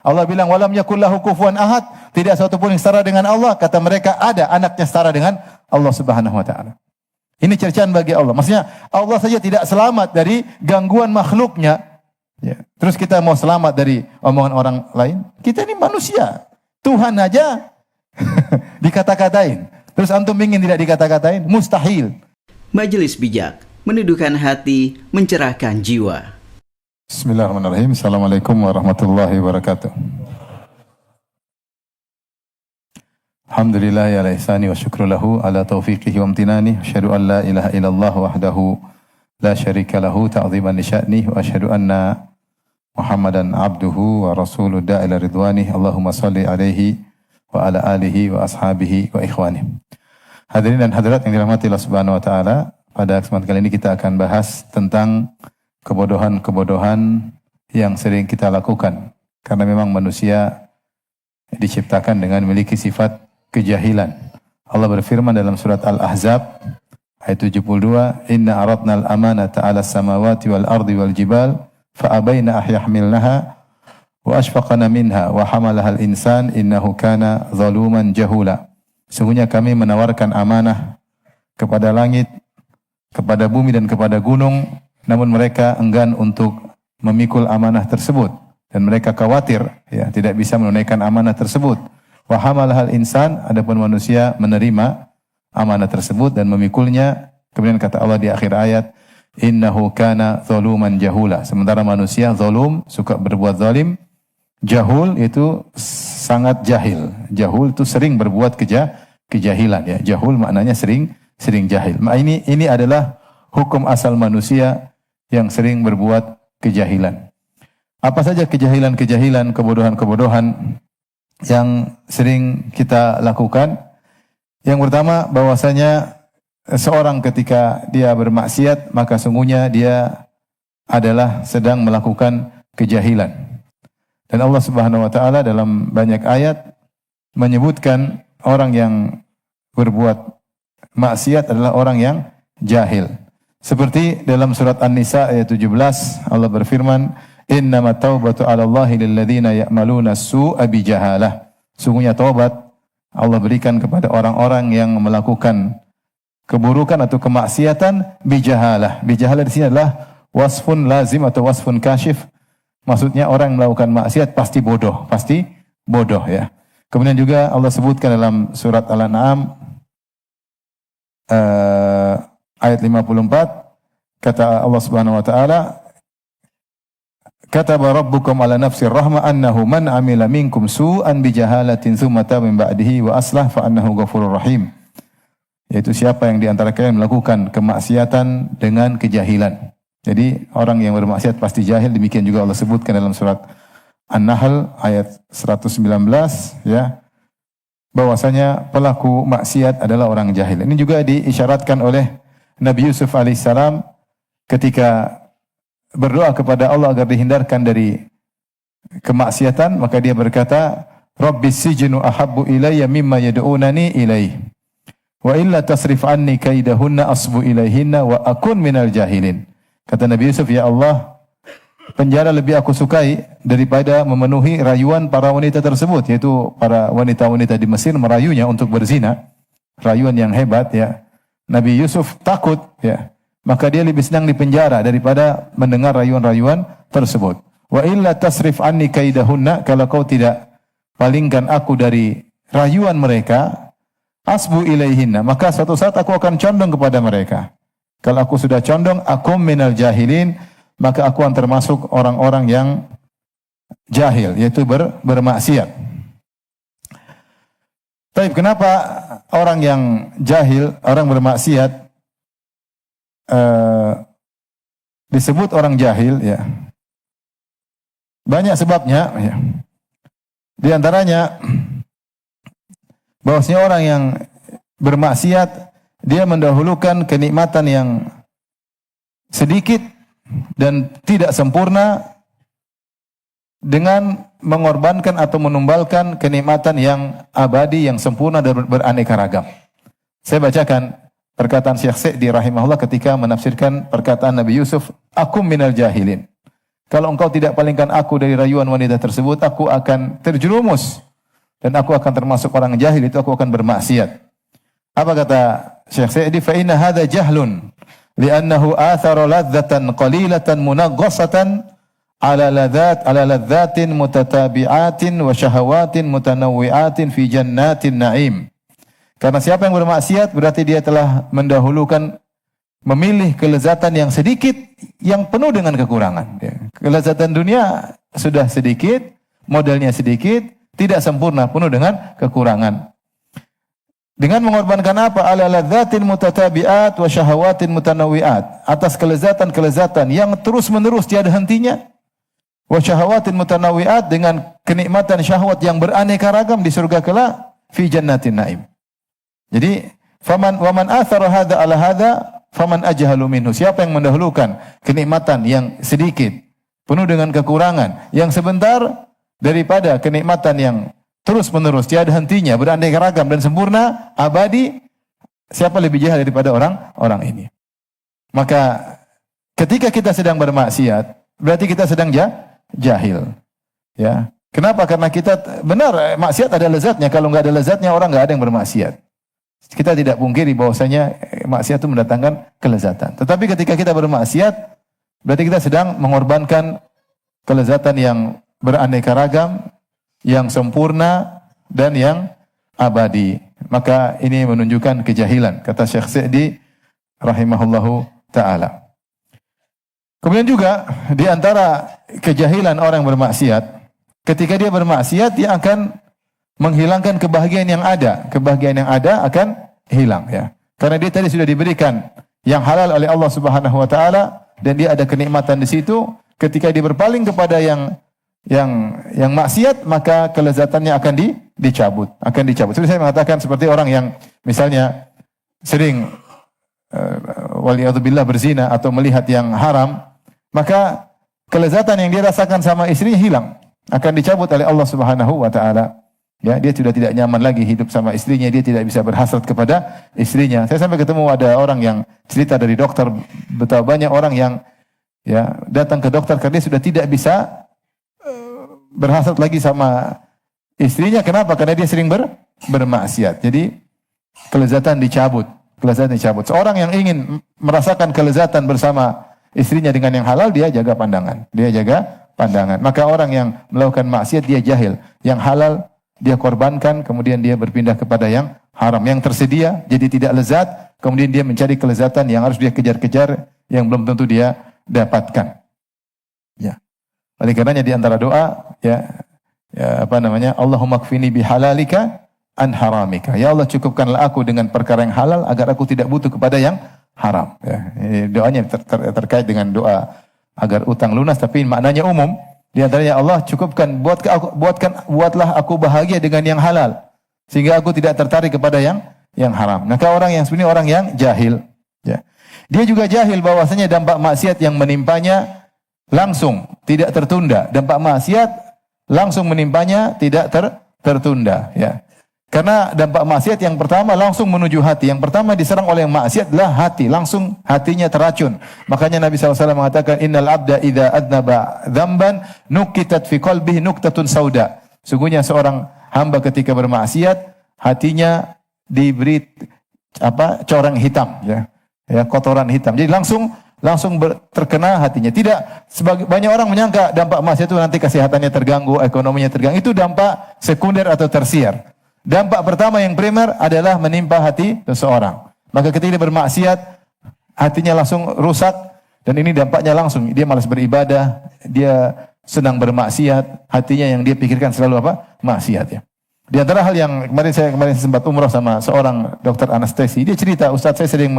Allah bilang walam yakul lahu kufuwan ahad, tidak satu pun yang setara dengan Allah. Kata mereka ada anaknya setara dengan Allah Subhanahu wa taala. Ini cercaan bagi Allah. Maksudnya Allah saja tidak selamat dari gangguan makhluknya. Ya. Terus kita mau selamat dari omongan orang lain? Kita ini manusia. Tuhan aja dikata-katain. Terus antum ingin tidak dikata-katain? Mustahil. Majelis Bijak, meneduhkan hati, mencerahkan jiwa. Bismillahirrahmanirrahim. Assalamualaikum warahmatullahi wabarakatuh. Alhamdulillah ala ihsani wa syukru lahu ala taufiqihi wa amtinani. Asyhadu an la ilaha illallah wahdahu la syarika lahu ta'ziman li sya'nih wa asyhadu anna Muhammadan abduhu wa rasuluhu da'ila ridwani. Allahumma salli alaihi wa ala alihi wa ashabihi wa ikhwani. Hadirin dan hadirat yang dirahmati Allah Subhanahu wa taala, pada kesempatan kali ini kita akan bahas tentang kebodohan-kebodohan yang sering kita lakukan. Karena memang manusia diciptakan dengan memiliki sifat kejahilan. Allah berfirman dalam surat Al-Ahzab ayat 72, "Inna aradna al-amanata 'ala as-samawati wal ardi wal jibal fa abaina an yahmilnaha wa ashfaqna minha wa hamalaha al-insan innahu kana zaluman jahula." Sesungguhnya kami menawarkan amanah kepada langit, kepada bumi dan kepada gunung, namun mereka enggan untuk memikul amanah tersebut dan mereka khawatir ya tidak bisa menunaikan amanah tersebut. Wa hamalahal insan, adapun manusia menerima amanah tersebut dan memikulnya. Kemudian kata Allah di akhir ayat, innahu kana zaluman jahula. Sementara manusia zalum, suka berbuat zalim. Jahul itu sangat jahil. Jahul itu sering berbuat kejahilan ya. Jahul maknanya sering jahil. Ini adalah hukum asal manusia yang sering berbuat kejahilan. Apa saja kejahilan-kejahilan, kebodohan-kebodohan yang sering kita lakukan? Yang pertama, bahwasanya seorang ketika dia bermaksiat, maka sungguhnya dia adalah sedang melakukan kejahilan. Dan Allah Subhanahu wa taala dalam banyak ayat menyebutkan orang yang berbuat maksiat adalah orang yang jahil. Seperti dalam surat An-Nisa ayat 17, Allah berfirman, "Innamat taubatu 'alallahi lilladzina ya'maluna as-su'a bijahalah." Sungguhnya taubat Allah berikan kepada orang-orang yang melakukan keburukan atau kemaksiatan bijahalah. Bijahalah di sini adalah wasfun lazim atau wasfun kasyif. Maksudnya orang yang melakukan maksiat pasti bodoh ya. Kemudian juga Allah sebutkan dalam surat Al-An'am ayat 54, kata Allah Subhanahu wa taala, "Kataba rabbukum ala nafsir rahmah annahu man amila minkum su'an bijahalatin tsumma taba min ba'dihi wa aslah fa annahu ghafurur rahim." Yaitu siapa yang di antara kalian melakukan kemaksiatan dengan kejahilan. Jadi orang yang bermaksiat pasti jahil. Demikian juga Allah sebutkan dalam surat An-Nahl ayat 119 ya, bahwasanya pelaku maksiat adalah orang jahil. Ini juga diisyaratkan oleh Nabi Yusuf alaihissalam ketika berdoa kepada Allah agar dihindarkan dari kemaksiatan, maka dia berkata, "Rabbis sijnu ahabbu ilayya mimma yad'unani ilaih. Wa illa tasrif anni kaidahunna asbu ilaihinna wa akun minal jahilin." Kata Nabi Yusuf, "Ya Allah, penjara lebih aku sukai daripada memenuhi rayuan para wanita tersebut," yaitu para wanita-wanita di Mesir merayunya untuk berzina. Rayuan yang hebat ya. Nabi Yusuf takut ya. Maka dia lebih senang di penjara daripada mendengar rayuan-rayuan tersebut. Wa illa tasrif anni kaidahunna, kalau kau tidak palingkan aku dari rayuan mereka, asbu ilaihinna, maka suatu saat aku akan condong kepada mereka. Kalau aku sudah condong, akum minal jahilin, maka aku akan termasuk orang-orang yang jahil, yaitu bermaksiat. Tapi kenapa orang yang jahil, orang bermaksiat disebut orang jahil ya? Banyak sebabnya ya. Di antaranya bahwasanya orang yang bermaksiat dia mendahulukan kenikmatan yang sedikit dan tidak sempurna dengan mengorbankan atau menumbalkan kenikmatan yang abadi, yang sempurna dan beraneka ragam. Saya bacakan perkataan Syekh Sa'di rahimahullah ketika menafsirkan perkataan Nabi Yusuf, "Akum minal jahilin." Kalau engkau tidak palingkan aku dari rayuan wanita tersebut, aku akan terjerumus dan aku akan termasuk orang jahil, itu aku akan bermaksiat. Apa kata Syekh Sa'di? Fa inna hadza jahlun li'annahu athara ladzatan qalilatan munaghasatan ala ladzatin mutatabi'atin wa syahawatin mutanawwi'atin fi jannatin na'im. Karena siapa yang bermaksiat berarti dia telah mendahulukan memilih kelezatan yang sedikit yang penuh dengan kekurangan. Kelezatan dunia sudah sedikit, modelnya sedikit, tidak sempurna, penuh dengan kekurangan. Dengan mengorbankan apa? Ala ladzatin mutatabi'at wa syahawatin mutanawwi'at. Atas kelezatan-kelezatan yang terus-menerus tiada hentinya. Wa syahawatin mutanawwi'at, dengan kenikmatan syahwat yang beraneka ragam di surga kelak, fi jannatin na'im. Jadi, waman athara hadza ala hadza faman ajhalu minhu. Siapa yang mendahulukan kenikmatan yang sedikit, penuh dengan kekurangan, yang sebentar, daripada kenikmatan yang terus-menerus, tiada hentinya, beraneka ragam dan sempurna, abadi, siapa lebih jahil daripada orang ini? Maka ketika kita sedang bermaksiat, berarti kita sedang jahil. Ya. Kenapa? Karena kita benar maksiat ada lezatnya. Kalau nggak ada lezatnya, orang nggak ada yang bermaksiat. Kita tidak pungkiri bahwasanya maksiat itu mendatangkan kelezatan. Tetapi ketika kita bermaksiat, berarti kita sedang mengorbankan kelezatan yang beraneka ragam, yang sempurna, dan yang abadi. Maka ini menunjukkan kejahilan, kata Syekh Sa'di rahimahullahu ta'ala. Kemudian juga di antara kejahilan orang yang bermaksiat, ketika dia bermaksiat, dia akan menghilangkan kebahagiaan yang ada. Kebahagiaan yang ada akan hilang, ya. Karena dia tadi sudah diberikan yang halal oleh Allah Subhanahu wa taala dan dia ada kenikmatan di situ. Ketika dia berpaling kepada yang maksiat, maka kelezatannya akan dicabut. Seperti saya mengatakan, seperti orang yang misalnya sering waliyadzubillah berzina atau melihat yang haram, maka kelezatan yang dia rasakan sama istrinya hilang, akan dicabut oleh Allah Subhanahu wa taala. Ya, dia sudah tidak nyaman lagi hidup sama istrinya, dia tidak bisa berhasrat kepada istrinya. Saya sampai ketemu ada orang yang cerita dari dokter, betapa banyak orang yang ya datang ke dokter karena dia sudah tidak bisa berhasrat lagi sama istrinya. Kenapa? Karena dia sering bermaksiat. Jadi kelezatan dicabut. Seorang yang ingin merasakan kelezatan bersama istrinya dengan yang halal, dia jaga pandangan. Maka orang yang melakukan maksiat, dia jahil. Yang halal dia korbankan, kemudian dia berpindah kepada yang haram, yang tersedia jadi tidak lezat, kemudian dia mencari kelezatan yang harus dia kejar-kejar, yang belum tentu dia dapatkan. Ya. Oleh karenanya di antara doa, Allahumma kfini bihalalika an haramika. Ya Allah, cukupkanlah aku dengan perkara yang halal agar aku tidak butuh kepada yang haram. Ya. Ini doanya terkait dengan doa agar utang lunas, tapi maknanya umum. Di antaranya, Allah cukupkan, buatlah aku bahagia dengan yang halal, sehingga aku tidak tertarik kepada yang haram. Maka orang yang sebenarnya orang yang jahil, ya. Dia juga jahil bahwasanya dampak maksiat yang menimpanya langsung, tidak tertunda. Dampak maksiat langsung menimpanya, tidak tertunda, ya. Karena dampak maksiat yang pertama langsung menuju hati. Yang pertama diserang oleh yang maksiat adalah hati. Langsung hatinya teracun. Makanya Nabi SAW mengatakan, Innal abda idha adnaba dzamban nukitat fi qalbihi nuktatun sauda. Sungguhnya seorang hamba ketika bermaksiat, hatinya diberi corang hitam, ya, kotoran hitam. Jadi langsung terkena hatinya. Tidak, banyak orang menyangka dampak maksiat itu nanti kesehatannya terganggu, ekonominya terganggu. Itu dampak sekunder atau tersier. Dampak pertama yang primer adalah menimpa hati seseorang. Maka ketika dia bermaksiat, hatinya langsung rusak, dan ini dampaknya langsung. Dia malas beribadah, dia senang bermaksiat, hatinya yang dia pikirkan selalu maksiat, ya. Di antara hal yang kemarin sempat umrah sama seorang dokter anestesi, dia cerita, Ustaz, saya sering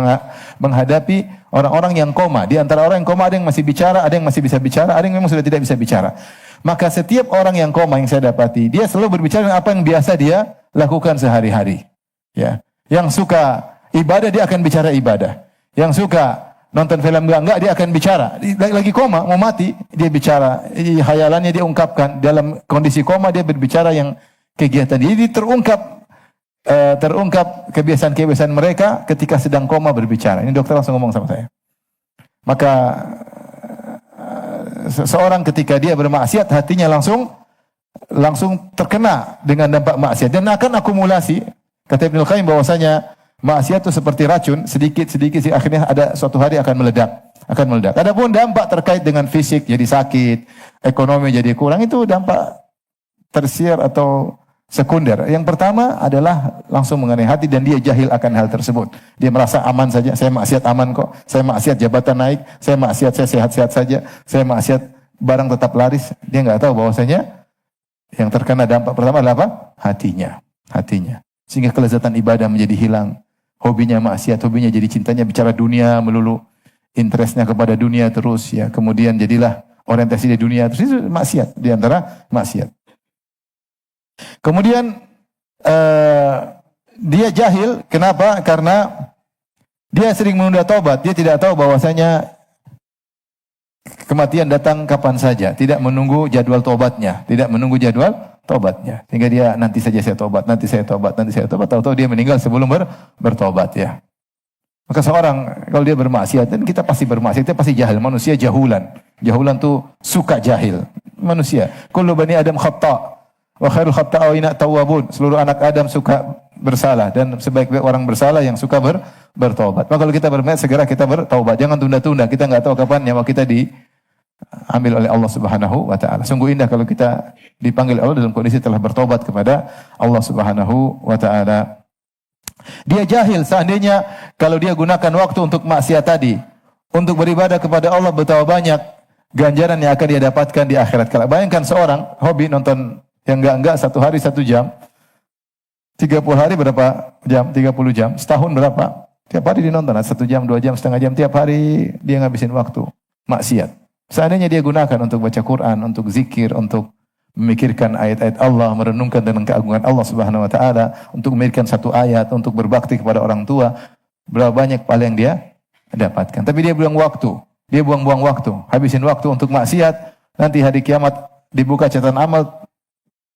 menghadapi orang-orang yang koma. Di antara orang yang koma ada yang masih bicara, ada yang masih bisa bicara, ada yang memang sudah tidak bisa bicara. Maka setiap orang yang koma yang saya dapati, dia selalu berbicara dengan apa yang biasa dia lakukan sehari-hari. Ya. Yang suka ibadah, dia akan bicara ibadah. Yang suka nonton film enggak, dia akan bicara. Lagi koma, mau mati, dia bicara. Khayalannya dia ungkapkan. Dalam kondisi koma, dia berbicara yang kegiatan. Jadi terungkap kebiasaan-kebiasaan mereka ketika sedang koma berbicara. Ini dokter langsung ngomong sama saya. Maka seorang ketika dia bermaksiat hatinya langsung terkena dengan dampak maksiat dan akan akumulasi. Kata Ibnu Qayyim bahwasanya maksiat itu seperti racun, sedikit akhirnya ada suatu hari akan meledak. Adapun dampak terkait dengan fisik jadi sakit, ekonomi jadi kurang, itu dampak tersier atau sekunder. Yang pertama adalah langsung mengenai hati dan dia jahil akan hal tersebut. Dia merasa aman saja, saya maksiat aman kok. Saya maksiat jabatan naik, saya maksiat saya sehat-sehat saja, saya maksiat barang tetap laris. Dia enggak tahu bahwasanya yang terkena dampak pertama adalah apa? Hatinya. Sehingga kelezatan ibadah menjadi hilang. Hobinya maksiat, hobinya jadi cintanya bicara dunia melulu. Interestnya kepada dunia terus ya. Kemudian jadilah orientasi di dunia terus, itu maksiat, di antara maksiat. Kemudian dia jahil, kenapa? Karena dia sering menunda taubat. Dia tidak tahu bahwasanya kematian datang kapan saja, tidak menunggu jadwal taubatnya, sehingga dia nanti saja saya taubat, tahu-tahu dia meninggal sebelum bertobat ya. Maka seorang kalau dia bermaksiat, dan kita pasti bermaksiat, kita pasti jahil, manusia jahulan tuh suka jahil, manusia. Kullu bani Adam khata' wa khairul khata'ina tawwabun. Seluruh anak Adam suka bersalah dan sebaik-baik orang bersalah yang suka bertobat. Maka kalau kita bermaksiat, segera kita bertaubat. Jangan tunda-tunda. Kita enggak tahu kapan nyawa kita diambil oleh Allah Subhanahu wa taala. Sungguh indah kalau kita dipanggil Allah dalam kondisi telah bertobat kepada Allah Subhanahu wa taala. Dia jahil, seandainya kalau dia gunakan waktu untuk maksiat tadi, untuk beribadah kepada Allah, betapa banyak ganjaran yang akan dia dapatkan di akhirat kelak. Bayangkan seorang hobi nonton yang enggak 1 hari 1 jam, 30 hari berapa jam? 30 jam. Setahun berapa? Tiap hari dia nonton, 1 jam, 2 jam, setengah jam, tiap hari dia ngabisin waktu maksiat. Seandainya dia gunakan untuk baca Quran, untuk zikir, untuk memikirkan ayat-ayat Allah, merenungkan tentang keagungan Allah Subhanahu wa taala, untuk memikirkan 1 ayat, untuk berbakti kepada orang tua, berapa banyak pahala yang dia dapatkan. Tapi dia buang waktu. Dia buang-buang waktu, habisin waktu untuk maksiat. Nanti hari kiamat dibuka catatan amal,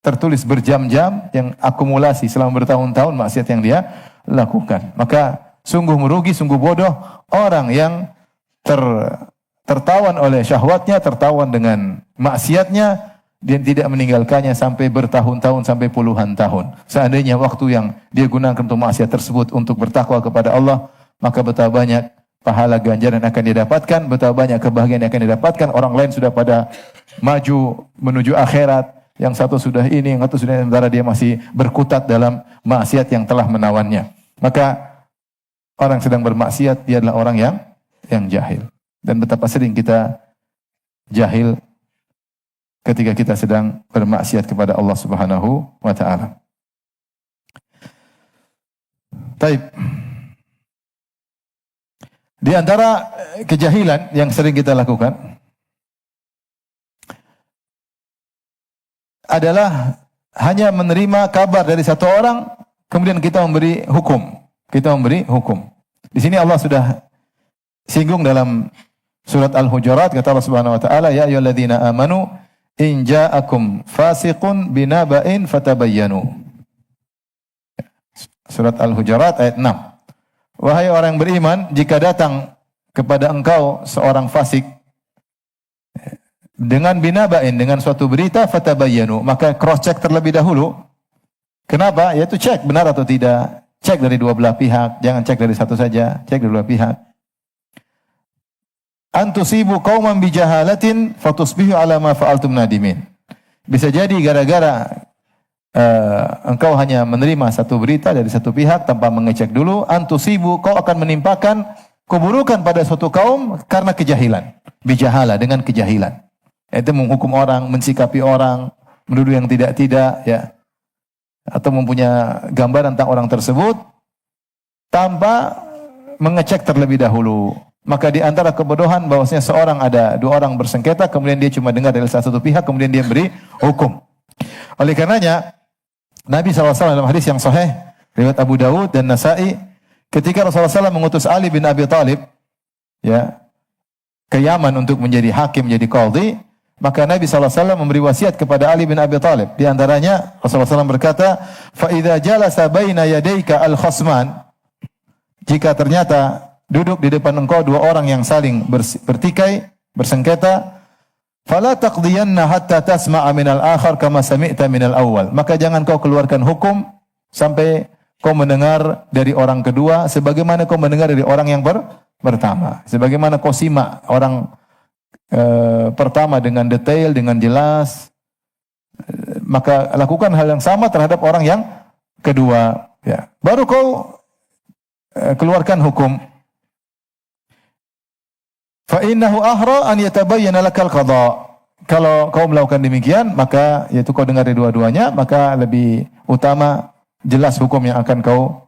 tertulis berjam-jam yang akumulasi selama bertahun-tahun maksiat yang dia lakukan. Maka sungguh merugi, sungguh bodoh orang yang tertawan oleh syahwatnya, tertawan dengan maksiatnya, dan tidak meninggalkannya sampai bertahun-tahun, sampai puluhan tahun. Seandainya waktu yang dia gunakan untuk maksiat tersebut untuk bertakwa kepada Allah, maka betapa banyak pahala ganjaran yang akan dia dapatkan, betapa banyak kebahagiaan yang akan dia dapatkan. Orang lain sudah pada maju menuju akhirat, yang satu sudah ini, yang satu sudah, sementara dia masih berkutat dalam maksiat yang telah menawannya. Maka orang yang sedang bermaksiat, dia adalah orang yang jahil. Dan betapa sering kita jahil ketika kita sedang bermaksiat kepada Allah Subhanahu wa taala. Taib. Di antara kejahilan yang sering kita lakukan adalah hanya menerima kabar dari satu orang, kemudian kita memberi hukum. Di sini Allah sudah singgung dalam surat Al-Hujurat, kata Allah Subhanahu wa taala, ya ayyuhalladzina amanu in ja'akum fasiqun binaba'in fatabayyanu. Surat Al-Hujurat ayat 6. Wahai orang yang beriman, jika datang kepada engkau seorang fasik dengan binaba'in, dengan suatu berita, fatabayyanu, maka cross check terlebih dahulu. Kenapa? Yaitu cek benar atau tidak. Cek dari dua belah pihak, jangan cek dari satu saja, cek dari dua pihak. Antusibu qauman bijahalatin fatusbihu ala ma fa'altum nadimin. Bisa jadi gara-gara engkau hanya menerima satu berita dari satu pihak tanpa mengecek dulu, antusibu, kau akan menimpakan keburukan pada suatu kaum karena kejahilan. Bijahala, dengan kejahilan. Itu menghukum orang, mensikapi orang, menuduh yang tidak-tidak, ya, atau mempunyai gambaran tentang orang tersebut tanpa mengecek terlebih dahulu. Maka di antara kebodohan bahwasanya ada 2 orang bersengketa, kemudian dia cuma dengar dari salah satu pihak, kemudian dia beri hukum. Oleh karenanya Nabi SAW dalam hadis yang sahih riwayat Abu Dawud dan Nasa'i, ketika Rasulullah SAW mengutus Ali bin Abi Thalib ya ke Yaman untuk menjadi hakim, menjadi qadhi, maka Nabi SAW memberi wasiat kepada Ali bin Abi Thalib. Di antaranya Rasulullah SAW berkata, fa idza jalasa baina yadayka al-khasman, jika ternyata duduk di depan engkau 2 orang yang saling bertikai, bersengketa, Fala taqdiyanna hatta tasma'a minal akhar kama sami'ta minal awwal. Maka jangan kau keluarkan hukum sampai kau mendengar dari orang kedua sebagaimana kau mendengar dari orang yang pertama. Sebagaimana kau simak orang pertama dengan detail, dengan jelas, maka lakukan hal yang sama terhadap orang yang kedua. Ya. Baru kau keluarkan hukum. Fa innahu ahra an yatabayyana lakal qada. Kalau kau melakukan demikian, maka yaitu kau dengar dari dua-duanya, maka lebih utama jelas hukum yang akan kau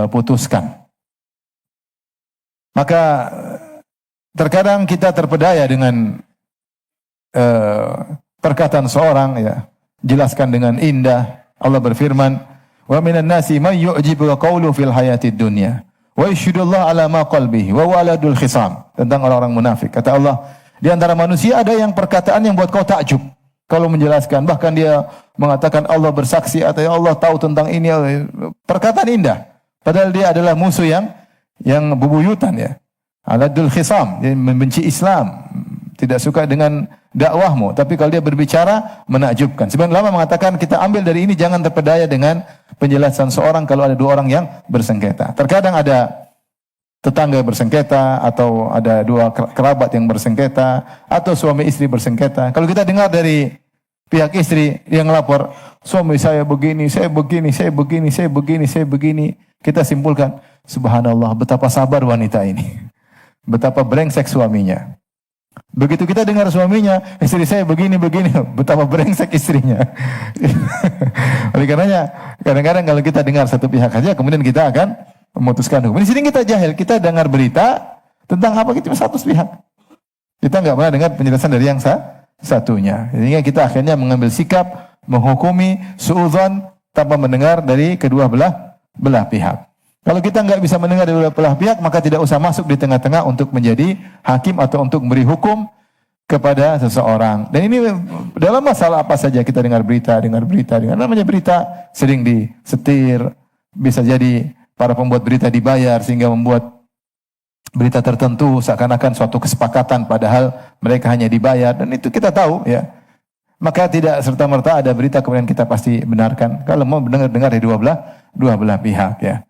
putuskan. Maka terkadang kita terpedaya dengan perkataan seorang, ya, jelaskan dengan indah. Allah berfirman, "Wa minan nasi man yu'jibu qawluhu fil hayatid dunya wa yashhadullah ala ma qalbihi wa waladul khisam." Tentang orang-orang munafik. Kata Allah, di antara manusia ada yang perkataan yang buat kau takjub kalau menjelaskan. Bahkan dia mengatakan Allah bersaksi atau Allah tahu tentang ini. Perkataan indah. Padahal dia adalah musuh yang bebuyutan, ya. Aladul khisam, dia membenci Islam, tidak suka dengan dakwahmu. Tapi kalau dia berbicara menakjubkan. Sebenarnya ulama mengatakan kita ambil dari ini, jangan terpedaya dengan penjelasan seorang kalau ada dua orang yang bersengketa. Terkadang ada tetangga bersengketa, atau ada dua kerabat yang bersengketa, atau suami istri bersengketa. Kalau kita dengar dari pihak istri yang lapor, suami saya begini, saya begini, saya begini, saya begini, saya begini, kita simpulkan, subhanallah, betapa sabar wanita ini, betapa brengsek suaminya. Begitu kita dengar suaminya, istri saya begini, begini, betapa brengsek istrinya. Oleh karenanya, kadang-kadang kalau kita dengar satu pihak saja, kemudian kita akan memutuskan hukum. Di sini kita jahil, kita dengar berita tentang apa, kita satu pihak. Kita nggak pernah dengar penjelasan dari yang satunya. Sehingga kita akhirnya mengambil sikap menghukumi suudzon tanpa mendengar dari kedua belah pihak. Kalau kita nggak bisa mendengar dari dua belah pihak, maka tidak usah masuk di tengah-tengah untuk menjadi hakim atau untuk memberi hukum kepada seseorang. Dan ini dalam masalah apa saja kita dengar berita, namanya berita sering disetir, bisa jadi para pembuat berita dibayar sehingga membuat berita tertentu seakan-akan suatu kesepakatan, padahal mereka hanya dibayar, dan itu kita tahu, ya. Maka tidak serta-merta ada berita kemudian kita pasti benarkan. Kalau mau dengar dari dua belah pihak, ya.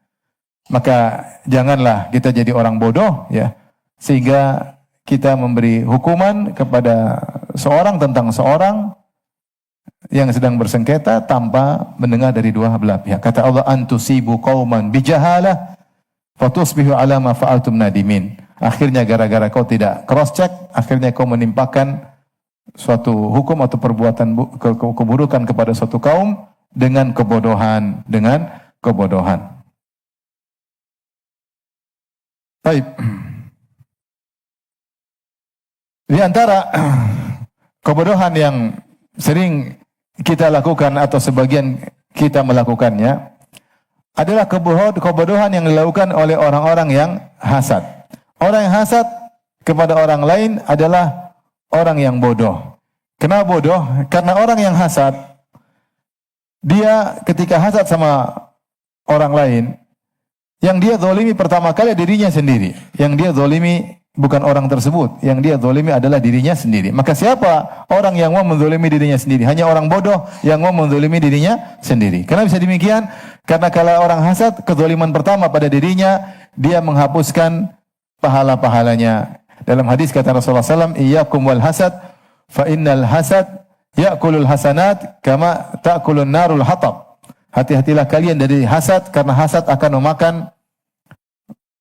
Maka janganlah kita jadi orang bodoh, ya, sehingga kita memberi hukuman kepada seorang tentang seorang yang sedang bersengketa tanpa mendengar dari dua belah pihak. Kata Allah, antusibu qauman bijahalah fatusbihu ala ma fa'altum nadimin. Akhirnya gara-gara kau tidak cross check, akhirnya kau menimpakan suatu hukum atau perbuatan keburukan kepada suatu kaum dengan kebodohan, Baik. Di antara kebodohan yang sering kita lakukan atau sebagian kita melakukannya adalah kebodohan yang dilakukan oleh orang-orang yang hasad. Orang yang hasad kepada orang lain adalah orang yang bodoh. Kenapa bodoh? Karena orang yang hasad, dia ketika hasad sama orang lain, yang dia zalimi pertama kali dirinya sendiri. Yang dia zalimi bukan orang tersebut. Yang dia zalimi adalah dirinya sendiri. Maka siapa orang yang mau menzalimi dirinya sendiri? Hanya orang bodoh yang mau menzalimi dirinya sendiri. Kenapa bisa demikian? Karena kalau orang hasad, kezaliman pertama pada dirinya, dia menghapuskan pahala-pahalanya. Dalam hadis kata Rasulullah SAW, iyyakum wal hasad, fa innal hasad ya'kulul hasanat kama ta'kulun narul hatab. Hati-hatilah kalian dari hasad, karena hasad akan memakan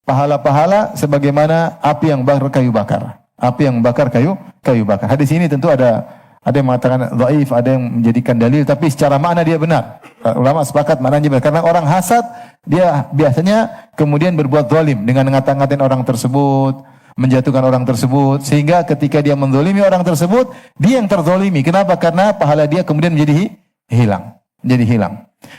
pahala-pahala sebagaimana api yang bakar kayu bakar. Api yang bakar kayu bakar. Hadis ini tentu ada yang mengatakan dhaif, ada yang menjadikan dalil, tapi secara makna dia benar. Ulama sepakat maknanya benar. Karena orang hasad, dia biasanya kemudian berbuat zalim dengan ngata-ngatain orang tersebut, menjatuhkan orang tersebut, sehingga ketika dia menzalimi orang tersebut, dia yang terzalimi. Kenapa? Karena pahala dia kemudian menjadi hilang.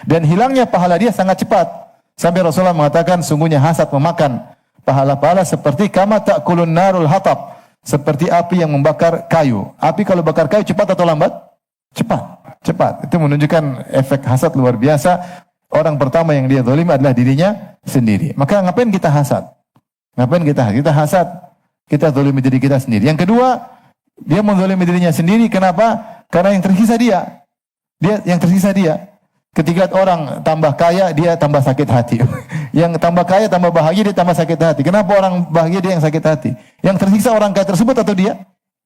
Dan hilangnya pahala dia sangat cepat. Sampai Rasulullah mengatakan, sungguhnya hasad memakan pahala-pahala seperti kama ta'kulun narul hatab, seperti api yang membakar kayu. Api kalau bakar kayu cepat atau lambat? Cepat. Itu menunjukkan efek hasad luar biasa. Orang pertama yang dia zalim adalah dirinya sendiri. Maka ngapain kita hasad? Kita hasad, kita zalimi diri kita sendiri. Yang kedua, Dia menzalimi dirinya sendiri. Kenapa? Karena yang tersiksa dia. Yang tersiksa dia. Ketika orang tambah kaya, dia tambah sakit hati. Yang tambah kaya, tambah bahagia, dia tambah sakit hati. Kenapa orang bahagia, dia yang sakit hati? Yang tersiksa orang kaya tersebut atau dia?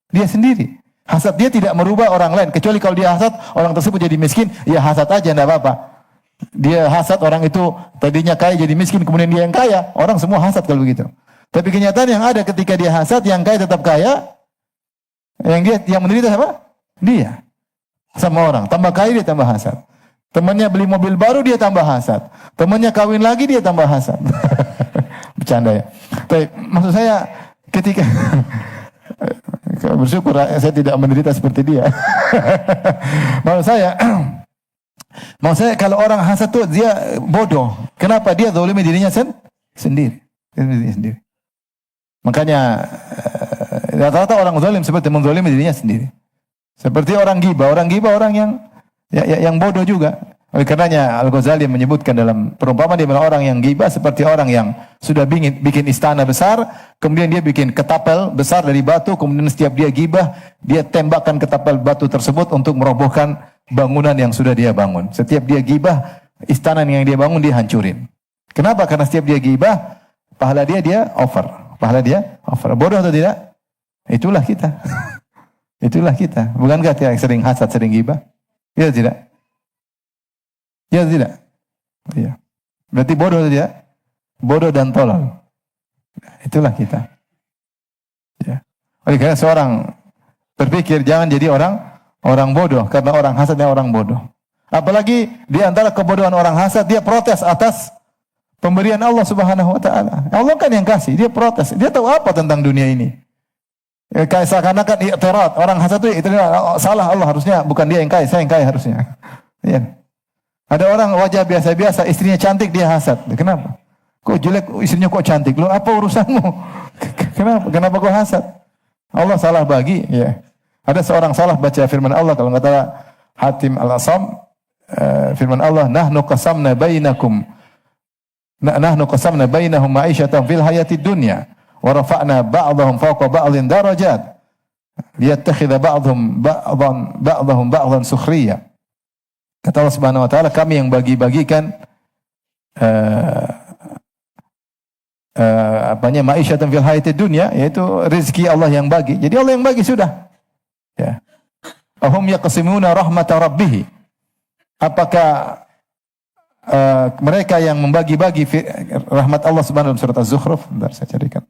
Dia sendiri. Hasad dia tidak merubah orang lain. Kecuali kalau dia hasad, orang tersebut jadi miskin, ya hasad aja, tidak apa-apa. Dia hasad orang itu tadinya kaya jadi miskin, kemudian dia yang kaya. Orang semua hasad kalau begitu. Tapi kenyataan yang ada ketika dia hasad, yang kaya tetap kaya, yang menderita siapa? Dia. Sama orang. Tambah kaya, dia tambah hasad. Temannya beli mobil baru, dia tambah hasad. Temannya kawin lagi, dia tambah hasad. Bercanda ya. Tapi maksud saya ketika bersyukur saya tidak menderita seperti dia. Maksud saya kalau orang hasad itu dia bodoh. Kenapa? Dia zalimi dirinya sendiri. Makanya rata-rata orang zalim seperti menzalimi dirinya sendiri. Seperti orang ghibah. Orang ghibah orang yang bodoh juga. Oleh karenanya Al-Ghazali menyebutkan dalam perumpamaan dia bilang orang yang ghibah seperti orang yang sudah bikin istana besar, kemudian dia bikin ketapel besar dari batu, kemudian setiap dia ghibah, dia tembakkan ketapel batu tersebut untuk merobohkan bangunan yang sudah dia bangun. Setiap dia ghibah, istana yang dia bangun dia hancurin. Kenapa? Karena setiap dia ghibah, pahala dia over. Pahala dia over. Bodoh atau tidak? Itulah kita. Itulah kita. Bukankah yang sering hasad, sering ghibah? Ya tidak? Ya tidak? Iya. Berarti bodoh atau tidak? Bodoh dan tolol. Itulah kita. Ya. Oleh karena seorang berpikir jangan jadi orang bodoh, karena orang hasadnya orang bodoh. Apalagi di antara kebodohan orang hasad, dia protes atas pemberian Allah Subhanahu wa taala. Allah kan yang kasih, dia protes. Dia tahu apa tentang dunia ini? Kayak seakan-akan i'tirad. Orang hasad itu salah Allah, harusnya bukan dia yang kaya, saya yang kaya harusnya. Iya. Ada orang wajah biasa-biasa, istrinya cantik, dia hasad. Kenapa? Kok jelek, istrinya kok cantik? Lu apa urusanmu? Kenapa kau hasad? Allah salah bagi, ya. Ada seorang salah baca firman Allah, kalau nggak tahu Hatim Al-Asam, firman Allah, nahnu qasamna bainahum ma'isyatan fil hayatid dunya wa rafa'na ba'dahum fawqa ba'dhin darajat liyattakhidha ba'dahum ba'dhan sukhriyya. Kata Allah Subhanahu wa taala, kami yang bagi-bagikan ma'isyatan fil hayatid dunya, yaitu rezeki Allah yang bagi. Jadi Allah yang bagi sudah. Ya. Ahum yaqsimuna rahmata rabbih. Apakah mereka yang membagi-bagi rahmat Allah Subhanahu wa taala, surat Az-Zukhruf? Bentar saya carikan.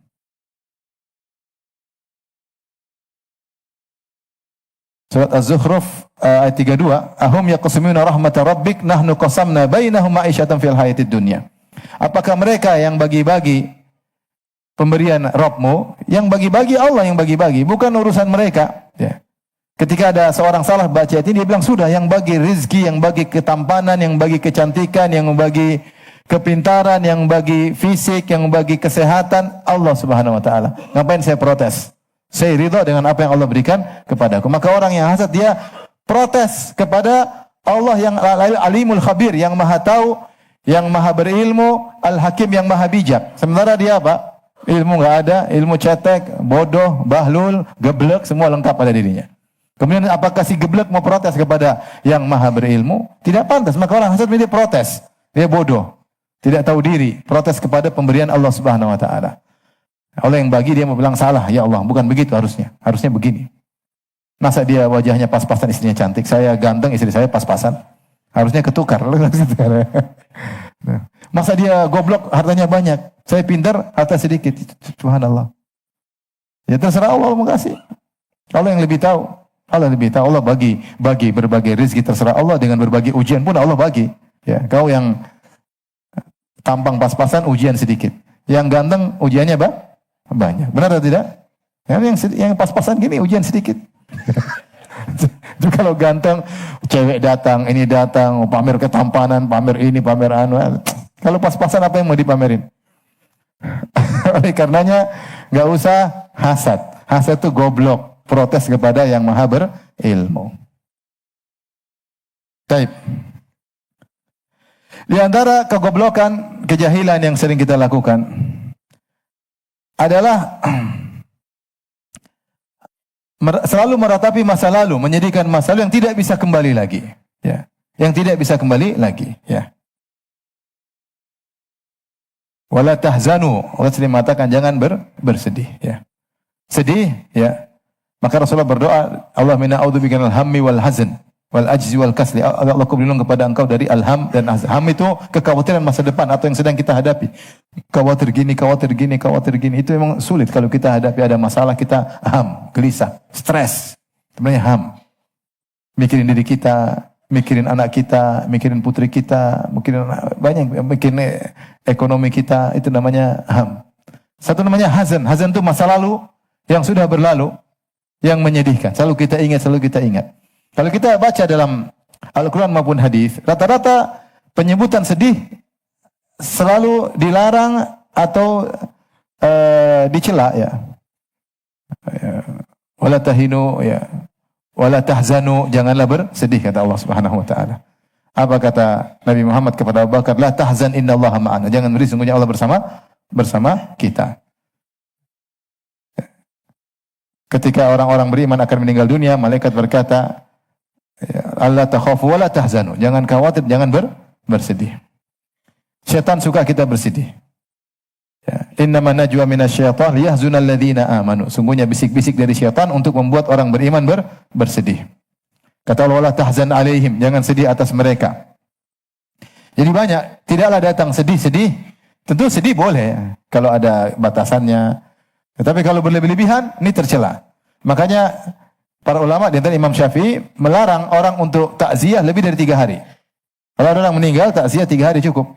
Surat Az-Zukhruf ayat 32, ahum yaqsimuna rahmata rabbik nahnu qasamna bainahum ma'isyatan fil hayatid dunya. Apakah mereka yang bagi-bagi pemberian Rabbmu? Yang bagi-bagi Allah yang bagi-bagi, bukan urusan mereka. Ya. Ketika ada seorang salah baca ayat ini, dia bilang sudah, yang bagi rezeki, yang bagi ketampanan, yang bagi kecantikan, yang bagi kepintaran, yang bagi fisik, yang bagi kesehatan, Allah Subhanahu wa taala. Ngapain saya protes? Saya ridha dengan apa yang Allah berikan kepadaku. Maka orang yang hasad, dia protes kepada Allah yang alimul khabir, yang maha tahu, yang maha berilmu, al-hakim, yang maha bijak. Sementara dia apa? Ilmu enggak ada, ilmu cetek, bodoh, bahlul, geblek, semua lengkap pada dirinya. Kemudian apakah si geblek mau protes kepada yang maha berilmu? Tidak pantas. Maka orang hasad dia protes. Dia bodoh, tidak tahu diri, protes kepada pemberian Allah Subhanahu wa taala. Allah yang bagi, dia mau bilang salah, ya Allah, bukan begitu harusnya. Harusnya begini. Masa dia wajahnya pas-pasan, istrinya cantik, saya ganteng, istri saya pas-pasan. Harusnya ketukar. Masa dia goblok, hartanya banyak, saya pintar, harta sedikit. Subhanallah. Ya terserah Allah mau kasih. Allah yang lebih tahu. Allah lebih tahu. Allah bagi berbagai rezeki, terserah Allah. Dengan berbagai ujian pun Allah bagi. Ya, kau yang tampang pas-pasan, ujian sedikit. Yang ganteng, ujiannya banyak. Benar atau tidak? Yang pas-pasan gini ujian sedikit. Itu kalau ganteng, cewek datang, ini datang, pamer ketampanan, pamer ini, pamer anu. Kalau pas-pasan apa yang mau dipamerin? Oleh karenanya nggak usah hasad. Hasad itu goblok, protes kepada yang maha berilmu. Baik. Di antara kegoblokan, kejahilan yang sering kita lakukan adalah selalu meratapi masa lalu, menyedihkan masa lalu yang tidak bisa kembali lagi, ya. Yang tidak bisa kembali lagi, ya. Wala tahzanu, Allah sendiri mengatakan jangan bersedih, ya. Sedih, ya. Maka Rasulullah berdoa, Allahumma a'udzubika minal hammi wal hazn wal ajzi wal kasli. Allah aku berlindung kepada Engkau dari al-ham dan hazn. Ham itu kekhawatiran masa depan atau yang sedang kita hadapi. Khawatir gini, khawatir gini, khawatir gini. Itu memang sulit kalau kita hadapi ada masalah, kita ham, gelisah, stres. Sebenarnya ham. Mikirin diri kita, mikirin anak kita, mikirin putri kita, mikirin banyak, mikirin ekonomi kita, itu namanya ham. Satu namanya hazan. Hazan itu masa lalu yang sudah berlalu, yang menyedihkan. Selalu kita ingat, selalu kita ingat. Kalau kita baca dalam Al-Quran maupun hadis, rata-rata penyebutan sedih selalu dilarang atau dicela, ya. Wala tahinu, ya. Wala tahzanu, janganlah bersedih, kata Allah Subhanahu wa taala. Apa kata Nabi Muhammad kepada Abu Bakar? La tahzan innallaha ma'ana. Jangan bersedih, sungguhnya Allah bersama kita. Ketika orang-orang beriman akan meninggal dunia, malaikat berkata, Allah takhafu wa la tahzanu. Jangan khawatir, jangan bersedih. Syaitan suka kita bersedih. Innama najwa minasyaitan liyahzunal ladzina amanu. Sungguhnya bisik-bisik dari syaitan untuk membuat orang beriman bersedih. Kata Allah, la tahzan alaihim, jangan sedih atas mereka. Jadi banyak, tidaklah datang sedih-sedih. Tentu sedih boleh kalau ada batasannya. Tetapi kalau berlebih-lebihan, ini tercela. Makanya para ulama di antara Imam Syafi'i melarang orang untuk takziah lebih dari 3 hari. Kalau ada orang meninggal, takziah 3 hari cukup.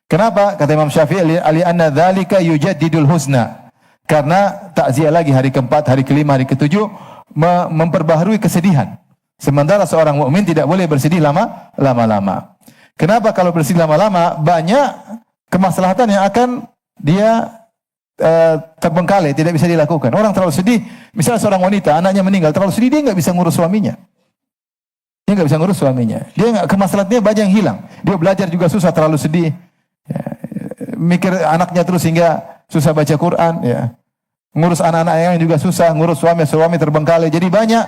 Kenapa? Kata Imam Syafi'i, ali anna dzalika yujaddidul husna. Karena takziah lagi hari keempat, hari kelima, hari ketujuh memperbaharui kesedihan. Sementara seorang mukmin tidak boleh bersedih lama-lama. Kenapa? Kalau bersedih lama-lama banyak kemaslahatan yang akan dia terbengkalai, tidak bisa dilakukan. Orang terlalu sedih, misalnya seorang wanita, anaknya meninggal, terlalu sedih, dia nggak bisa ngurus suaminya. Dia nggak bisa ngurus suaminya. Dia nggak, kemaslahatnya banyak yang hilang. Dia belajar juga susah, terlalu sedih. Ya, mikir anaknya terus hingga susah baca Quran. Ya. Ngurus anak-anak yang juga susah, ngurus suami terbengkalai. Jadi banyak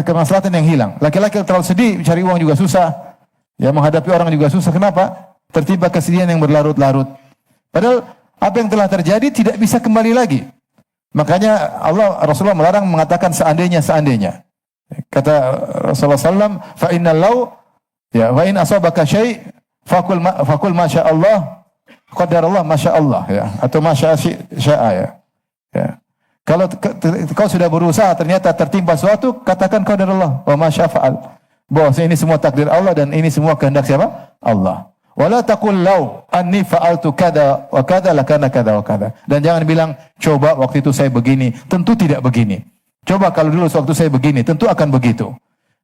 kemaslahatan yang hilang. Laki-laki terlalu sedih, cari uang juga susah. Ya, menghadapi orang juga susah. Kenapa? Tertimpa kesedihan yang berlarut-larut. Padahal apa yang telah terjadi tidak bisa kembali lagi. Makanya Rasulullah melarang mengatakan seandainya. Kata Rasulullah SAW, fa inna law, ya, wa in asabaka syai' fakul masya Allah, qadarallah masya Allah, ya, atau masya sya'a, ya. Ya. Kalau kau sudah berusaha ternyata tertimpa suatu, katakan qadarallah wa masya fa'al. Bahwa ini semua takdir Allah dan ini semua kehendak siapa? Allah. Wala taqul law anni fa'altu kada wa kada lakana kada wa kada. Dan jangan bilang coba waktu itu saya begini, tentu tidak begini. Coba kalau dulu waktu saya begini, tentu akan begitu.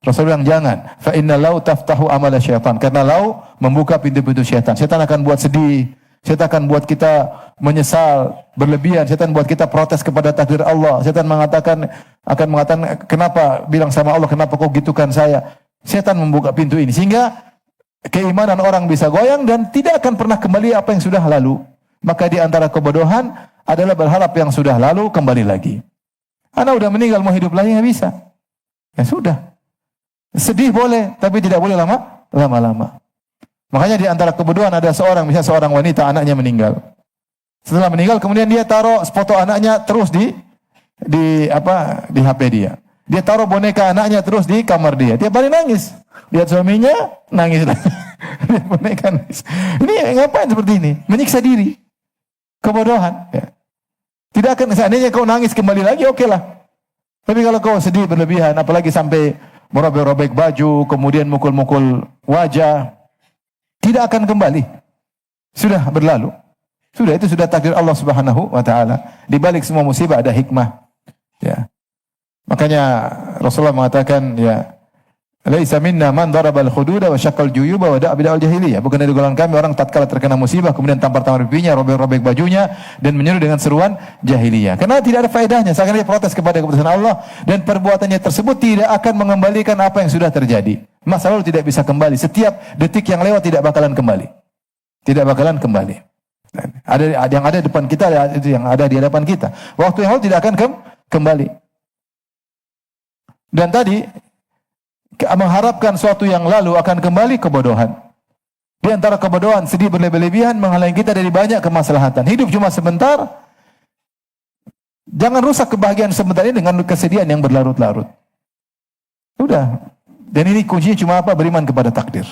Rasul bilang jangan. Fa inna law taftahu amala syaitan. Karena law membuka pintu-pintu syaitan. Syaitan akan buat sedih. Syaitan akan buat kita menyesal berlebihan. Syaitan buat kita protes kepada takdir Allah. Syaitan akan mengatakan kenapa bilang sama Allah, kenapa kau gitukan saya? Syaitan membuka pintu ini sehingga keimanan orang bisa goyang dan tidak akan pernah kembali apa yang sudah lalu. Maka di antara kebodohan adalah berharap yang sudah lalu kembali lagi. Anak udah meninggal mau hidup lagi nggak bisa. Ya sudah. Sedih boleh, tapi tidak boleh lama-lama. Makanya di antara kebodohan ada misalnya seorang wanita anaknya meninggal. Setelah meninggal kemudian dia taruh foto anaknya terus di HP dia. Dia taruh boneka anaknya terus di kamar dia. Dia balik nangis. Lihat suaminya nangis lagi. Lihat boneka nangis. Ini ngapain seperti ini? Menyiksa diri. Kebodohan. Ya. Tidak akan, seandainya kau nangis kembali lagi, oke lah. Tapi kalau kau sedih berlebihan, apalagi sampai merobek-robek baju, kemudian mukul-mukul wajah, tidak akan kembali. Sudah berlalu. Itu sudah takdir Allah Subhanahu wa taala. Di balik semua musibah ada hikmah. Ya. Makanya Rasulullah mengatakan, ya, laisa minna man darabal khududa wa syaqqal juyuba wa da'a bid'al jahiliyah. Bukan dari golongan kami orang tatkala terkena musibah kemudian tampar-tampar pipinya, robek-robek bajunya dan menyeru dengan seruan jahiliyah. Karena tidak ada faedahnya. Seakan dia protes kepada keputusan Allah dan perbuatannya tersebut tidak akan mengembalikan apa yang sudah terjadi. Masa lalu tidak bisa kembali. Setiap detik yang lewat tidak bakalan kembali. Tidak bakalan kembali. Ada yang ada di depan kita, ada yang ada di hadapan kita. Waktu yang lalu tidak akan kembali. Dan tadi mengharapkan suatu yang lalu akan kembali kebodohan. Di antara kebodohan, sedih berlebih-lebihan menghalangi kita dari banyak kemaslahatan. Hidup cuma sebentar. Jangan rusak kebahagiaan sebentar ini dengan kesedihan yang berlarut-larut. Udah. Dan ini kuncinya cuma apa? Beriman kepada takdir.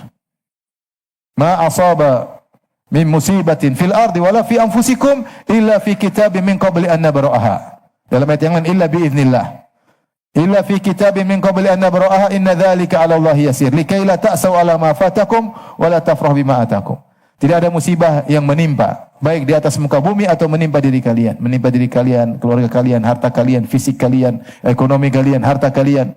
Ma asaba min musibatin fil ardi wala fi anfusikum illa fi kitabin min qabli an nabra'aha. Dalam ayat yang lain, illa biiznillah. Illa fi kitabin min qabli an nabra'aha inna dzalika 'ala Allah yasir. Likai la ta'sau 'ala ma fatakum wa la tafrahu bima atakum. Tidak ada musibah yang menimpa, baik di atas muka bumi atau menimpa diri kalian. Menimpa diri kalian, keluarga kalian, harta kalian, fisik kalian, ekonomi kalian, harta kalian.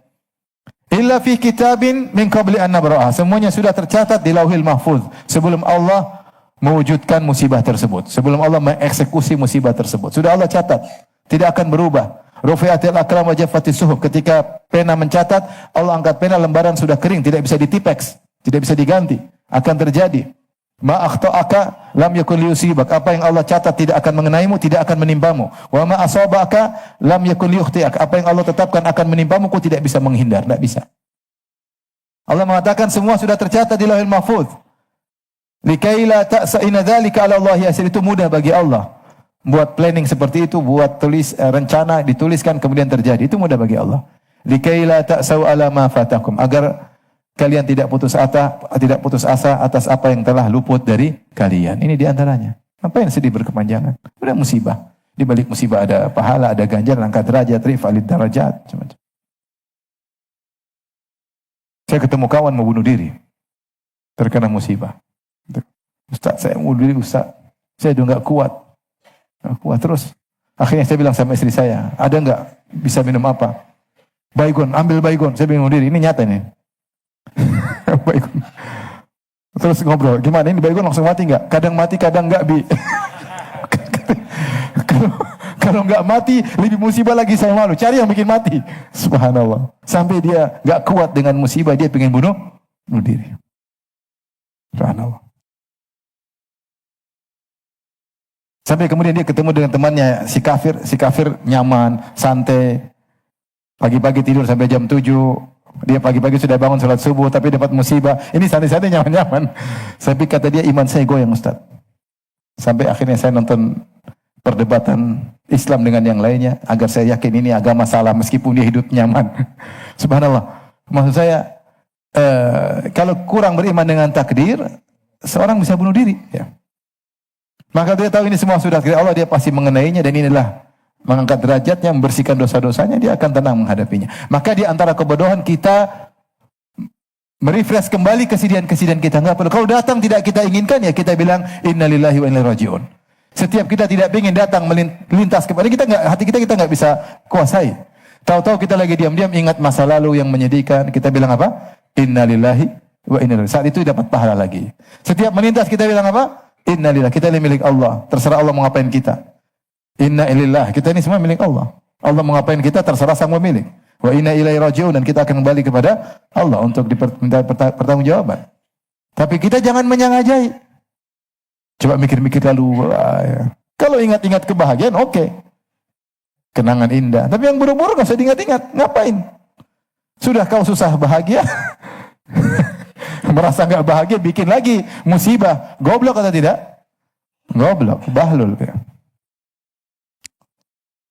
Illa fi kitabin min qabli an nabra'aha. Semuanya sudah tercatat di Lauhil Mahfuz sebelum Allah mewujudkan musibah tersebut. Sebelum Allah mengeksekusi musibah tersebut. Sudah Allah catat. Tidak akan berubah. Rufi'atil aqlam wa jaffatis suhuf. Ketika pena mencatat, Allah angkat pena, lembaran sudah kering, tidak bisa ditipex, tidak bisa diganti. Akan terjadi. Ma akhta'aka lam yakun liyusibak. Apa yang Allah catat tidak akan mengenaimu, tidak akan menimpamu. Wa ma asabaka lam yakun liyukhti'ak. Apa yang Allah tetapkan akan menimpamu, kau tidak bisa menghindar, tidak bisa. Allah mengatakan semua sudah tercatat di Lauhil Mahfuz. Likai la ta'sa inna dzalika 'ala Allah yasir. Itu mudah bagi Allah. Buat planning seperti itu, buat rencana dituliskan kemudian terjadi. Itu mudah bagi Allah. Likai la ta'sau 'ala ma fatakum. Agar kalian tidak putus asa atas apa yang telah luput dari kalian. Ini diantaranya. Apa yang sedih berkepanjangan? Udah musibah. Di balik musibah ada pahala, ada ganjaran, angkat derajat, rif'alid darajat. Macam-macam. Saya ketemu kawan mau bunuh diri. Terkena musibah. Ustaz, saya mau bunuh diri, Ustaz. Saya udah gak kuat. Terus. Akhirnya saya bilang sama istri saya, ada gak bisa minum apa? Baygon, ambil baygon. Saya bunuh diri. Ini nyata nih. Baygon. Terus ngobrol, gimana ini baygon langsung mati nggak? Kadang mati, kadang nggak, Bi. Kalau nggak mati, lebih musibah lagi sama malu. Cari yang bikin mati. Subhanallah. Sampai dia nggak kuat dengan musibah, dia pengen bunuh diri. Subhanallah. Sampai kemudian dia ketemu dengan temannya si kafir nyaman, santai. Pagi-pagi tidur sampai jam 7. Dia pagi-pagi sudah bangun sholat subuh, tapi dapat musibah. Ini santai-santai nyaman-nyaman. Tapi kata dia, iman saya goyang, Ustaz. Sampai akhirnya saya nonton perdebatan Islam dengan yang lainnya, agar saya yakin ini agama salah, meskipun dia hidup nyaman. Subhanallah. Maksud saya, kalau kurang beriman dengan takdir, seorang bisa bunuh diri. Ya. Maka dia tahu ini semua sudah takdir Allah, dia pasti mengenainya, dan inilah mengangkat derajatnya, membersihkan dosa-dosanya, dia akan tenang menghadapinya. Maka di antara kebodohan kita merefresh kembali kesedihan-kesedihan kita. Enggak perlu. Kalau datang tidak kita inginkan, ya kita bilang innalillahi wa inna ilaihi raji'un. Setiap kita tidak ingin datang melintas kepada kita, hati kita nggak bisa kuasai. Tahu-tahu kita lagi diam-diam ingat masa lalu yang menyedihkan, kita bilang apa? Innalillahi wa inna ilaihi. Saat itu dapat pahala lagi. Setiap melintas kita bilang apa? Innalillahi. Kita ini milik Allah. Terserah Allah mau ngapain kita. Inna ilillah, kita ini semua milik Allah. Allah mau ngapain kita, terserah sang pemilik. Wa inna ilaihi raji'un, dan kita akan kembali kepada Allah untuk diminta pertanggungjawaban. Tapi kita jangan menyangajai. Coba mikir-mikir lalu. Ya. Kalau ingat-ingat kebahagiaan, oke. Kenangan indah. Tapi yang buruk-buruk nggak usah diingat-ingat. Ngapain? Sudah kau susah bahagia, merasa nggak bahagia, bikin lagi musibah. Goblok atau tidak? Goblok, bahlul. Ya.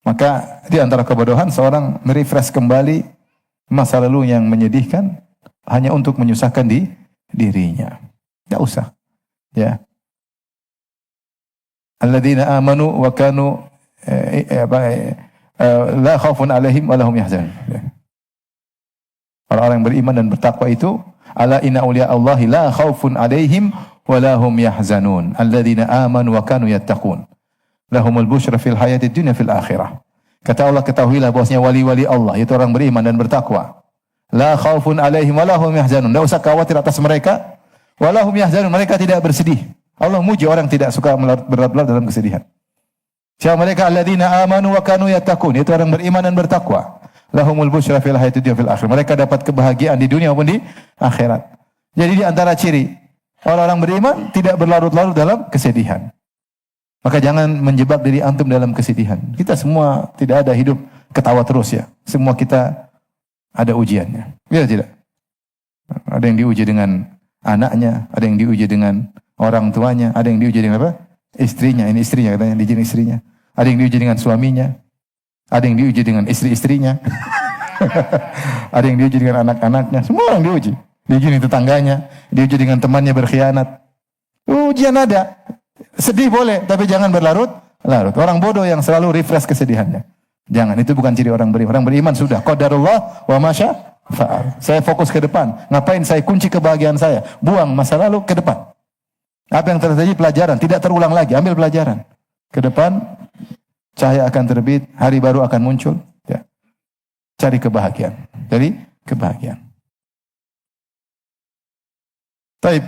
Maka di antara kebodohan seorang merefresh kembali masa lalu yang menyedihkan hanya untuk menyusahkan dirinya. Tidak usah. Ya. Alladzina amanu wa kanu la khaufun alaihim wa lahum yahzanun. Orang-orang yang beriman dan bertakwa itu, ala inna awliya Allahi la khaufun alaihim wa lahum yahzanun. Alladzina amanu wa kanu yattaqun. Lahumul busyra fil hayatid dunya fil akhirah. Kata Allah, ketahuilah bahwasanya wali-wali Allah itu orang beriman dan bertakwa. La khaufun alaihim wa lahum yahzanun. Tidak usah khawatir atas mereka. Wa lahum yahzanun, mereka tidak bersedih. Allah muji orang tidak suka berlarut-larut dalam kesedihan. Siapa mereka? Alladzina amanu wa kanu yattaqun. Itu orang beriman dan bertakwa. Lahumul busyra fil hayatid dunya fil akhirah. Mereka dapat kebahagiaan di dunia maupun di akhirat. Jadi di antara ciri orang-orang beriman tidak berlarut-larut dalam kesedihan. Maka jangan menjebak diri antum dalam kesedihan. Kita semua tidak ada hidup ketawa terus ya. Semua kita ada ujiannya. Ya tidak? Ada yang diuji dengan anaknya, ada yang diuji dengan orang tuanya, ada yang diuji dengan apa? Istrinya, ini istrinya katanya, diuji istrinya. Ada yang diuji dengan suaminya, ada yang diuji dengan istri-istrinya, ada yang diuji dengan anak-anaknya, semua orang diuji. Diuji dengan tetangganya, diuji dengan temannya berkhianat. Ujian ada. Sedih boleh, tapi jangan berlarut-larut. Orang bodoh yang selalu refresh kesedihannya. Jangan, itu bukan ciri orang beriman. Orang beriman sudah qadarullah wa masya fa'al. Saya fokus ke depan. Ngapain saya kunci kebahagiaan saya? Buang masa lalu ke depan. Apa yang terjadi pelajaran, tidak terulang lagi. Ambil pelajaran. Ke depan cahaya akan terbit, hari baru akan muncul. Ya. Cari kebahagiaan. Cari kebahagiaan. Taib.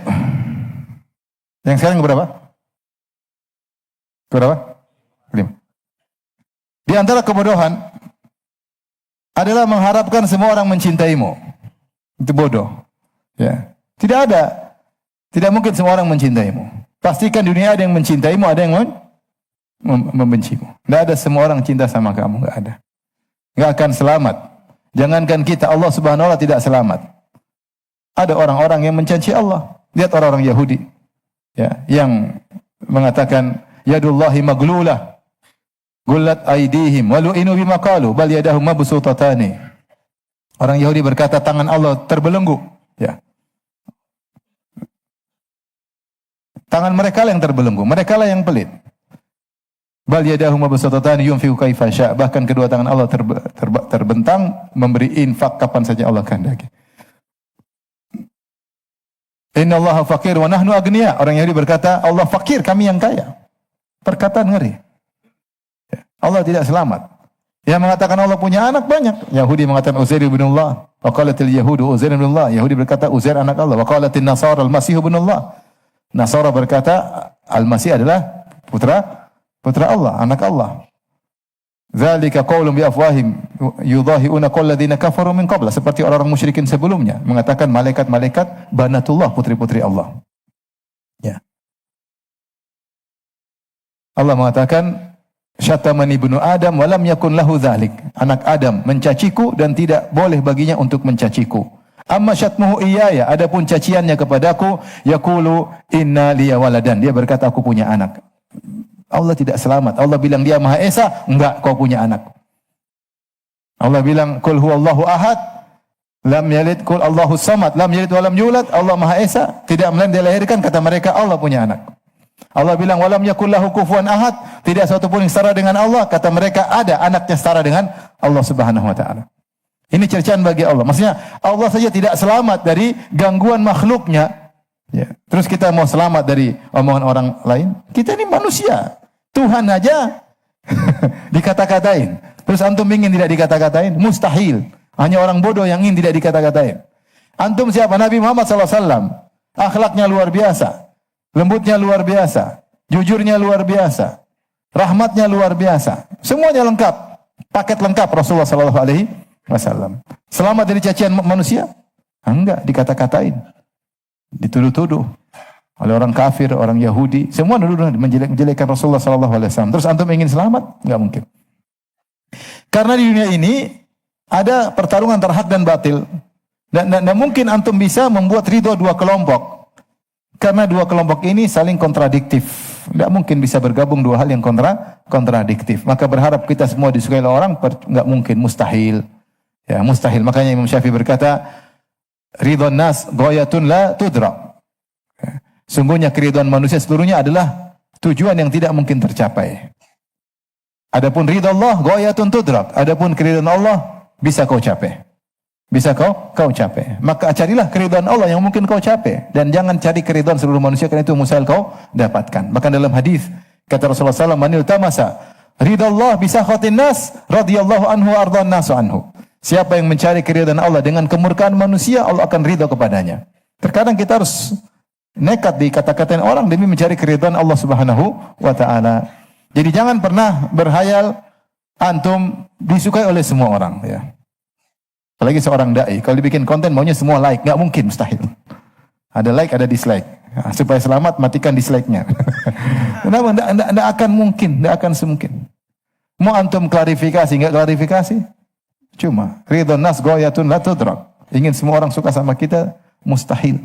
Yang sekarang berapa? Berapa? 5. Di antara kebodohan adalah mengharapkan semua orang mencintaimu. Itu bodoh. Ya. Tidak ada. Tidak mungkin semua orang mencintaimu. Pastikan di dunia ada yang mencintaimu, ada yang membencimu. Tidak ada semua orang cinta sama kamu. Tidak ada. Tidak akan selamat. Jangankan kita, Allah Subhanahu wa Ta'ala tidak selamat. Ada orang-orang yang mencaci Allah. Lihat orang-orang Yahudi, ya, yang mengatakan yadullahi maglulah, gullat aidihim, walu'inu bima qalu, bal yadahum mabsutatani. Orang Yahudi berkata tangan Allah terbelenggu, ya. Tangan mereka lah yang terbelenggu, mereka lah yang pelit. Bal yadahum mabsutatani yunfiqu kaifa sya'. Bahkan kedua tangan Allah terbentang memberi infak kapan saja Allah kehendaki. Inna Allah fakir wa nahnu agniya. Orang Yahudi berkata, Allah fakir, kami yang kaya. Perkataan ngeri. Allah tidak selamat. Yang mengatakan Allah punya anak banyak. Yahudi mengatakan Uzair ibn Allah. Wa qalatil Yahudu Uzair ibn Allah. Yahudi berkata Uzair anak Allah. Wa qalatil Nasara al-Masih ibn Allah. Nasara berkata Al-Masih adalah putra Allah, anak Allah. Dzalika qaulun bi afwahim yudahiuna qalladziina kafaru min qabla. Seperti orang-orang musyrikin sebelumnya mengatakan malaikat-malaikat banatullah, putri-putri Allah. Ya. Allah mengatakan syatamani ibnu Adam wa lam yakun lahu dzalik. Anak Adam mencaciku dan tidak boleh baginya untuk mencaciku. Amma syatmuhu iyaya, adapun caciannya kepadaku yaqulu inna liya waladan. Dia berkata aku punya anak. Allah tidak selamat. Allah bilang dia Maha Esa, enggak, kau punya anak. Allah bilang qul huwallahu ahad, lam yalid, qul Allahu samad, lam yalid wa lam yulad. Allah Maha Esa, tidak melainkan dilahirkan, kata mereka Allah punya anak. Allah bilang walam yakul lahu kufuwan ahad, tidak satu pun yang setara dengan Allah, kata mereka ada anaknya setara dengan Allah Subhanahu wa taala. Ini cercaan bagi Allah. Maksudnya Allah saja tidak selamat dari gangguan makhluknya. Ya. Terus kita mau selamat dari omongan orang lain? Kita ini manusia. Tuhan aja dikata-katain. Terus antum ingin tidak dikata-katain? Mustahil. Hanya orang bodoh yang ingin tidak dikata-katain. Antum siapa? Nabi Muhammad SAW. Akhlaknya luar biasa. Lembutnya luar biasa. Jujurnya luar biasa. Rahmatnya luar biasa. Semuanya lengkap. Paket lengkap Rasulullah SAW. Selamat dari cacian manusia? Enggak, dikata-katain. Dituduh-tuduh oleh orang kafir, orang Yahudi, semua dulu menjelek-jelekan Rasulullah SAW. Terus antum ingin selamat? Enggak mungkin. Karena di dunia ini ada pertarungan antara hak dan batil. Dan mungkin antum bisa membuat ridho dua kelompok. Karena dua kelompok ini saling kontradiktif. Tidak mungkin bisa bergabung dua hal yang kontradiktif. Maka berharap kita semua disukai oleh orang, enggak mungkin, mustahil. Ya, mustahil. Makanya Imam Syafi'i berkata, ridwan nas ghayatun la tudrak. Sungguhnya keridhaan manusia seluruhnya adalah tujuan yang tidak mungkin tercapai. Adapun ridha Allah ghayatun tudrak. Adapun keridhaan Allah bisa kau capai. Bisa kau capai. Maka carilah keridhaan Allah yang mungkin kau capai dan jangan cari keridhaan seluruh manusia karena itu mustahil kau dapatkan. Bahkan dalam hadis kata Rasulullah SAW, "Manil tamasa ridha Allah bisa khatin nas radhiyallahu anhu ardhan nasu anhu." Siapa yang mencari keridhaan Allah dengan kemurkaan manusia, Allah akan ridha kepadanya. Terkadang kita harus nekat dikata-katain orang demi mencari keridhaan Allah Subhanahu wa taala. Jadi jangan pernah berhayal antum disukai oleh semua orang, ya. Apalagi seorang dai, kalau dibikin konten maunya semua like, enggak mungkin, mustahil. Ada like, ada dislike. Nah, supaya selamat matikan dislike-nya. Kenapa? Enggak akan mungkin, enggak akan semungkin. Mau antum klarifikasi, enggak klarifikasi? Cuma ridhon nas ghayatun la tudrak. Ingin semua orang suka sama kita mustahil.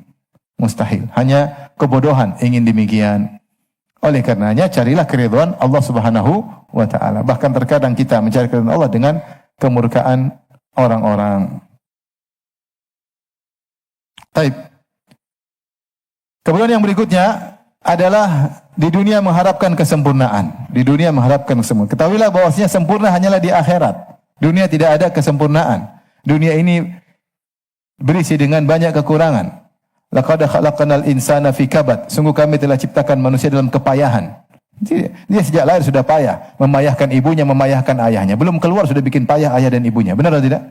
Mustahil. Hanya kebodohan ingin demikian. Oleh karenanya carilah keridhaan Allah Subhanahu wa taala. Bahkan terkadang kita mencari keridhaan Allah dengan kemurkaan orang-orang. Baik. Kemudian yang berikutnya adalah di dunia mengharapkan kesempurnaan. Di dunia mengharapkan kesempurnaan. Ketahuilah bahwasanya sempurna hanyalah di akhirat. Dunia tidak ada kesempurnaan. Dunia ini berisi dengan banyak kekurangan. Laqad khalaqnal insana fi kabad. Sungguh kami telah ciptakan manusia dalam kepayahan. Dia sejak lahir sudah payah, memayahkan ibunya, memayahkan ayahnya. Belum keluar sudah bikin payah ayah dan ibunya. Benar atau tidak?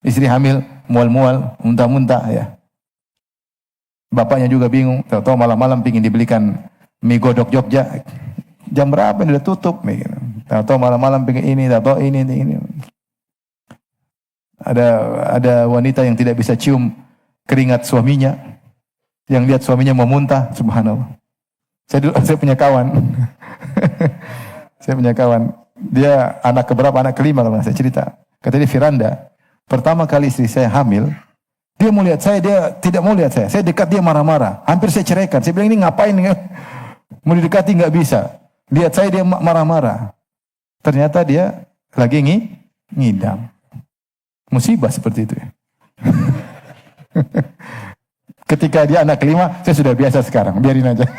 Istri hamil, mual-mual, muntah-muntah ya. Bapaknya juga bingung, tahu-tahu malam-malam pingin dibelikan mie godok Jogja. Jam berapa ini udah tutup? Tahu-tahu malam-malam pingin ini, tahu-tahu ini. Ada wanita yang tidak bisa cium keringat suaminya, yang lihat suaminya mau muntah, subhanallah. Saya punya kawan, dia anak keberapa, anak kelima kalau saya cerita. Kata dia Firanda, pertama kali istri saya hamil, dia mau lihat saya, dia tidak mau lihat saya. Saya dekat dia marah-marah, hampir saya ceraikan. Saya bilang ini ngapain? Mau didekati nggak bisa. Lihat saya dia marah-marah. Ternyata dia lagi ngidam. Musibah seperti itu. Ketika dia anak kelima, saya sudah biasa sekarang, biarin aja.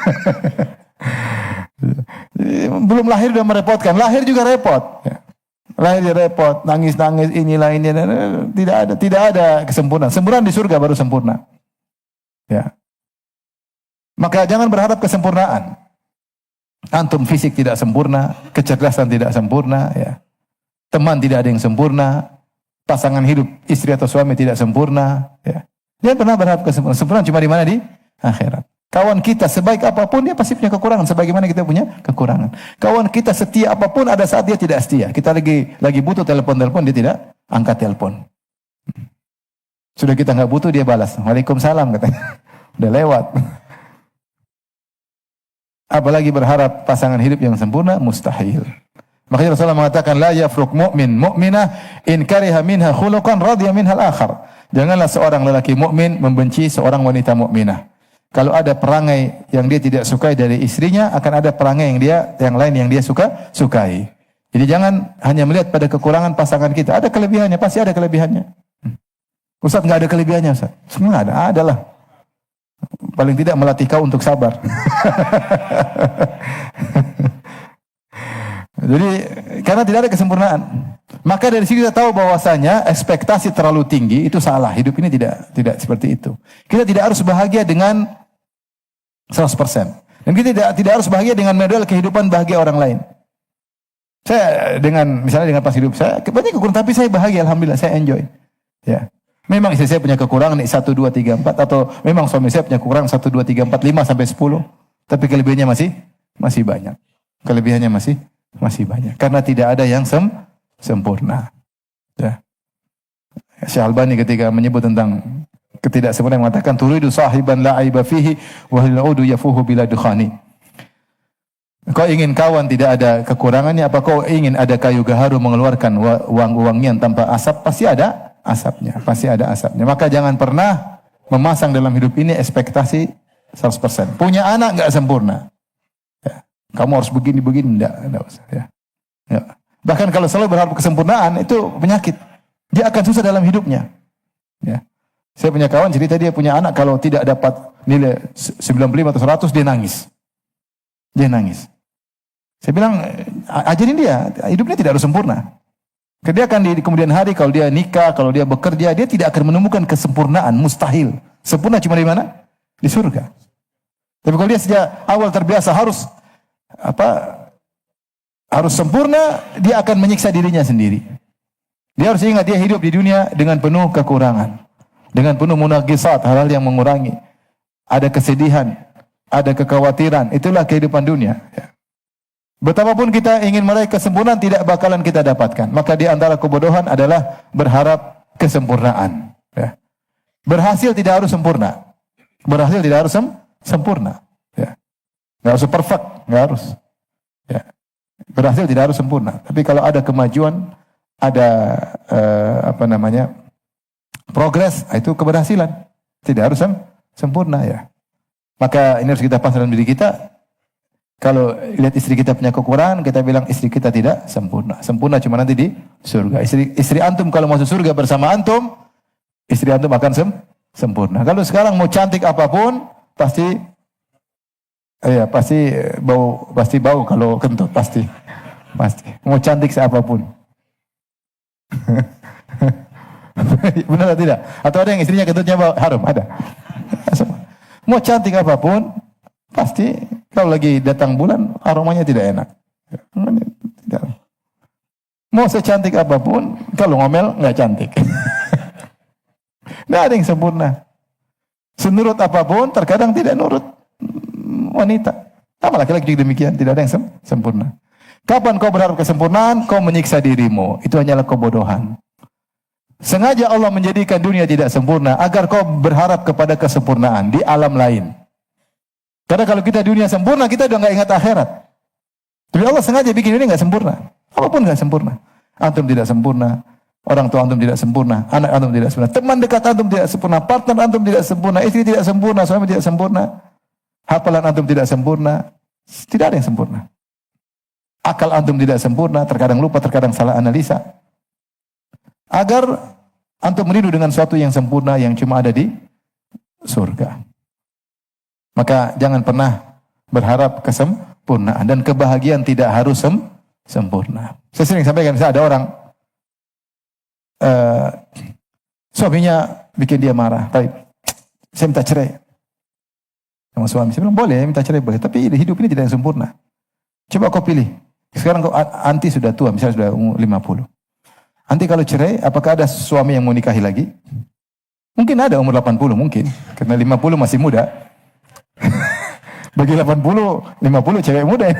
Belum lahir udah merepotkan, lahir juga repot. Lahir dia repot, nangis-nangis inilah ini, tidak ada kesempurnaan. Sempurnaan di surga baru sempurna. Ya. Maka jangan berharap kesempurnaan. Antum fisik tidak sempurna, kecerdasan tidak sempurna, ya. Teman tidak ada yang sempurna, pasangan hidup istri atau suami tidak sempurna, ya. Dia pernah berharap kesempurnaan. Sempurna cuma di mana? Di akhirat. Kawan kita sebaik apapun dia pasti punya kekurangan sebagaimana kita punya kekurangan. Kawan kita setia apapun ada saat dia tidak setia. Kita lagi butuh telepon dia tidak angkat telepon. Sudah kita nggak butuh dia balas. Waalaikumsalam katanya. Udah lewat. Apalagi berharap pasangan hidup yang sempurna mustahil. Makanya Rasulullah mengatakan la yafruq mu'min mu'minah in kariha minha khuluqan radiya minha al-akhar. Janganlah seorang lelaki mukmin membenci seorang wanita mukminah. Kalau ada perangai yang dia tidak sukai dari istrinya, akan ada perangai yang lain yang dia sukai. Jadi jangan hanya melihat pada kekurangan pasangan kita. Ada kelebihannya, pasti ada kelebihannya. Ustaz nggak ada kelebihannya, Ustaz. Semua ada lah. Paling tidak melatih kau untuk sabar. Jadi karena tidak ada kesempurnaan. Maka dari sini kita tahu bahwasanya ekspektasi terlalu tinggi itu salah. Hidup ini tidak seperti itu. Kita tidak harus bahagia dengan 100%. Dan kita tidak harus bahagia dengan model kehidupan bahagia orang lain. Saya misalnya dengan pas hidup saya banyak kekurangan, tapi saya bahagia, alhamdulillah, saya enjoy. Ya. Memang istri saya punya kekurangan 1, 2, 3, 4 atau memang suami saya punya kekurangan 1, 2, 3, 4, 5 sampai 10. Tapi kelebihannya masih banyak. Kelebihannya masih banyak. Karena tidak ada yang sempurna. Ya. Syekh Albani ketika menyebut tentang ketidaksempurnaan mengatakan turidu sahiban la aiba fihi wa al-udu yafuhu bila dukhani. Kau ingin kawan tidak ada kekurangannya, apa kau ingin ada kayu gaharu mengeluarkan uang-uangnya tanpa asap? Pasti ada asapnya. Maka jangan pernah memasang dalam hidup ini ekspektasi 100%. Punya anak enggak sempurna. Ya. Kamu harus begini enggak usah ya. Ya. Bahkan kalau selalu berharap kesempurnaan itu penyakit. Dia akan susah dalam hidupnya. Ya. Saya punya kawan cerita dia punya anak kalau tidak dapat nilai 95 atau 100 dia nangis. Saya bilang ajarin dia, hidupnya tidak harus sempurna. Dia akan di kemudian hari kalau dia nikah, kalau dia bekerja, dia tidak akan menemukan kesempurnaan, mustahil. Sempurna cuma di mana? Di surga. Tapi kalau dia sejak awal terbiasa harus sempurna, dia akan menyiksa dirinya sendiri. Dia harus ingat dia hidup di dunia dengan penuh kekurangan. Dengan penuh munagisat, hal-hal yang mengurangi. Ada kesedihan, ada kekhawatiran. Itulah kehidupan dunia. Ya. Betapapun kita ingin meraih kesempurnaan, tidak bakalan kita dapatkan. Maka di antara kebodohan adalah berharap kesempurnaan. Ya. Berhasil tidak harus sempurna. Ya. Nggak harus perfect, nggak harus. Ya. Berhasil tidak harus sempurna. Tapi kalau ada kemajuan, ada progres, itu keberhasilan. Tidak harus sempurna ya. Maka ini harus kita pasang dalam diri kita. Kalau lihat istri kita punya kekurangan, kita bilang istri kita tidak sempurna. Sempurna cuma nanti di surga. Istri antum kalau masuk surga bersama antum, istri antum akan sempurna. Kalau sekarang mau cantik apapun, pasti bau kalau kentut pasti. Mau cantik seapapun. Benar atau tidak? Atau ada yang istrinya kentutnya harum? Ada. Mau cantik apapun, pasti kalau lagi datang bulan aromanya tidak enak. Tidak. Mau secantik apapun, kalau ngomel nggak cantik. Nggak ada yang sempurna. Senurut apapun, terkadang tidak nurut wanita. Sama laki-laki juga demikian, tidak ada yang sempurna. Kapan kau berharap kesempurnaan, kau menyiksa dirimu. Itu hanyalah kebodohan. Sengaja Allah menjadikan dunia tidak sempurna agar kau berharap kepada kesempurnaan di alam lain. Karena kalau kita dunia sempurna, kita udah nggak ingat akhirat. Tapi Allah sengaja bikin dunia nggak sempurna. Apapun nggak sempurna. Antum tidak sempurna, orang tua antum tidak sempurna, anak antum tidak sempurna, teman dekat antum tidak sempurna, partner antum tidak sempurna, istri tidak sempurna, suami tidak sempurna, hafalan antum tidak sempurna. Tidak ada yang sempurna. Akal antum tidak sempurna, terkadang lupa, terkadang salah analisa. Agar antum merindu dengan sesuatu yang sempurna yang cuma ada di surga. Maka jangan pernah berharap kesempurnaan, dan kebahagiaan tidak harus sempurna. Saya sering sampaikan, misalnya ada orang suaminya bikin dia marah, tapi saya minta cerai sama suami. Saya bilang boleh minta cerai boleh, tapi hidup ini tidak sempurna. Coba kau pilih. Sekarang kau anti sudah tua, misalnya sudah umur 50. Anti kalau cerai, apakah ada suami yang mau nikahi lagi? Mungkin ada umur 80 mungkin, karena 50 masih muda. Bagi 80, 50 cewek muda.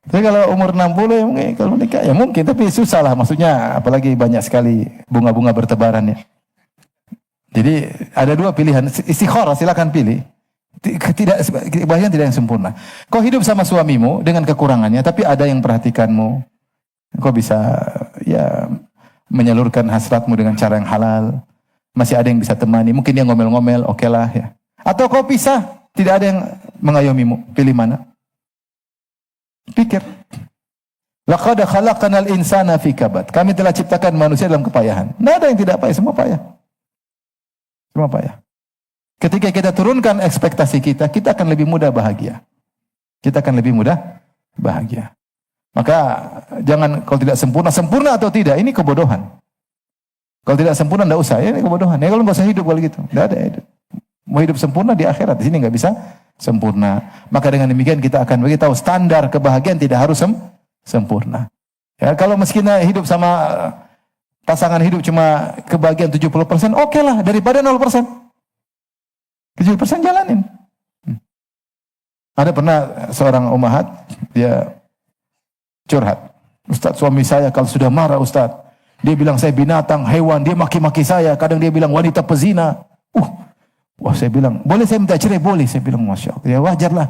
Tapi kalau umur 60 ya mungkin kalau menikah ya mungkin, tapi susah lah, maksudnya apalagi banyak sekali bunga-bunga bertebaran ya. Jadi ada dua pilihan, istikharah, silakan pilih. Kebahagiaan tidak yang sempurna. Kau hidup sama suamimu dengan kekurangannya, tapi ada yang perhatikanmu. Kau bisa ya menyalurkan hasratmu dengan cara yang halal. Masih ada yang bisa temani. Mungkin dia ngomel-ngomel, oke lah ya. Atau kau pisah, tidak ada yang mengayomimu. Pilih mana? Pikir. Laqad khalaqnal insana fi kabad. Kami telah ciptakan manusia dalam kepayahan. Tidak ada yang tidak payah, semua payah. Semua payah. Ketika kita turunkan ekspektasi kita, kita akan lebih mudah bahagia. Kita akan lebih mudah bahagia. Maka jangan, kalau tidak sempurna, sempurna atau tidak, ini kebodohan. Kalau tidak sempurna, tidak usah, ini kebodohan. Ya kalau nggak usah hidup kalau gitu, tidak ada. Mau hidup sempurna di akhirat, di sini nggak bisa sempurna. Maka dengan demikian kita akan beritahu standar kebahagiaan tidak harus sempurna. Ya, kalau miskinnya hidup sama pasangan hidup cuma kebahagiaan 70%, oke lah, daripada 0%. 70% jalanin. Ada pernah seorang umahat, dia curhat. Ustaz, suami saya kalau sudah marah Ustaz, dia bilang saya binatang, hewan, dia maki-maki saya. Kadang dia bilang wanita pezina. Wah, saya bilang, boleh saya minta cerai? Boleh. Saya bilang, Masya Allah. Ya wajarlah.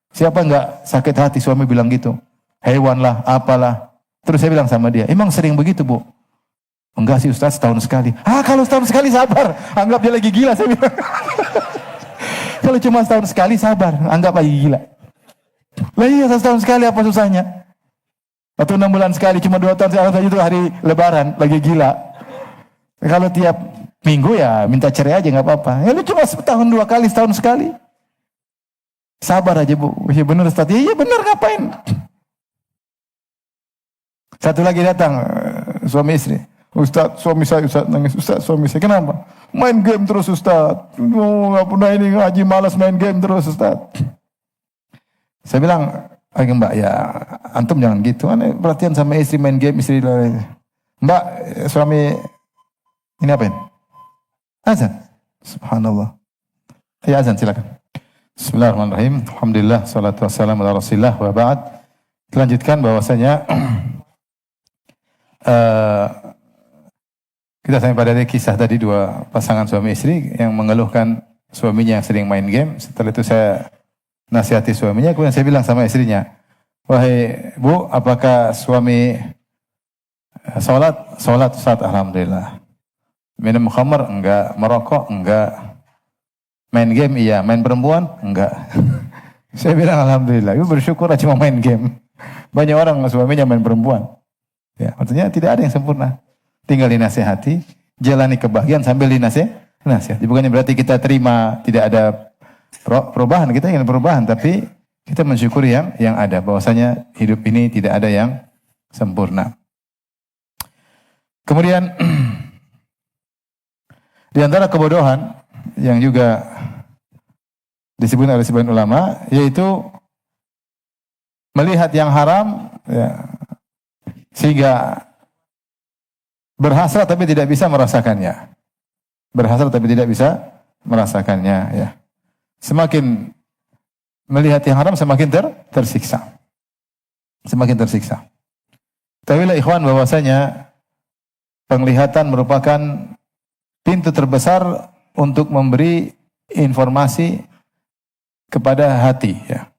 Siapa enggak sakit hati suami bilang gitu? Hewan lah, apalah. Terus saya bilang sama dia, emang sering begitu Bu? Enggak sih Ustaz, setahun sekali. Kalau setahun sekali sabar. Anggap dia lagi gila, saya bilang. Kalau cuma setahun sekali sabar, anggap lagi gila. Lah iya, setahun sekali apa susahnya? Atau 6 bulan sekali, cuma 2 tahun sekali itu hari lebaran, lagi gila. Kalau tiap minggu ya minta cerai aja nggak apa-apa. Ya lu cuma setahun 2 kali, setahun sekali. Sabar aja Bu. Ya benar Ustaz. Iya benar, ngapain? Satu lagi datang suami istri. Ustaz, suami saya Ustaz nangis. Ustaz, suami saya kenapa? Main game terus Ustaz. Nggak pernah ini ngaji, malas main game terus Ustaz. Saya bilang, Mbak ya antum jangan gitu. Aneh perhatian sama istri, main game istri. Mbak, suami ini apain? Azan. Subhanallah. Ya azan silakan. Bismillahirrahmanirrahim. Alhamdulillah, salatu wassalamu ala Rasulillah wa ba'd. Lanjutkan bahwasanya kita sampai pada kisah tadi 2 pasangan suami istri yang mengeluhkan suaminya yang sering main game. Setelah itu saya nasihati suaminya, kemudian saya bilang sama istrinya, wahai Bu, apakah suami Salat Ustaz, alhamdulillah. Minum khamar enggak, merokok enggak. Main game iya, main perempuan enggak. Saya bilang alhamdulillah, ibu bersyukur cuma main game. Banyak orang suaminya main perempuan. Ya, artinya tidak ada yang sempurna. Tinggal dinasihati, jalani kebahagiaan sambil dinasihati. Bukannya berarti kita terima tidak ada perubahan, kita ingin perubahan, tapi kita mensyukuri yang ada. Bahwasanya hidup ini tidak ada yang sempurna. Kemudian di antara kebodohan yang juga disebut oleh sebagian ulama, yaitu melihat yang haram, ya, sehingga berhasrat tapi tidak bisa merasakannya. Berhasrat tapi tidak bisa merasakannya. Ya. Semakin melihat yang haram semakin tersiksa. Semakin tersiksa. Tahuilah ikhwan bahwasanya penglihatan merupakan pintu terbesar untuk memberi informasi kepada hati. Ya.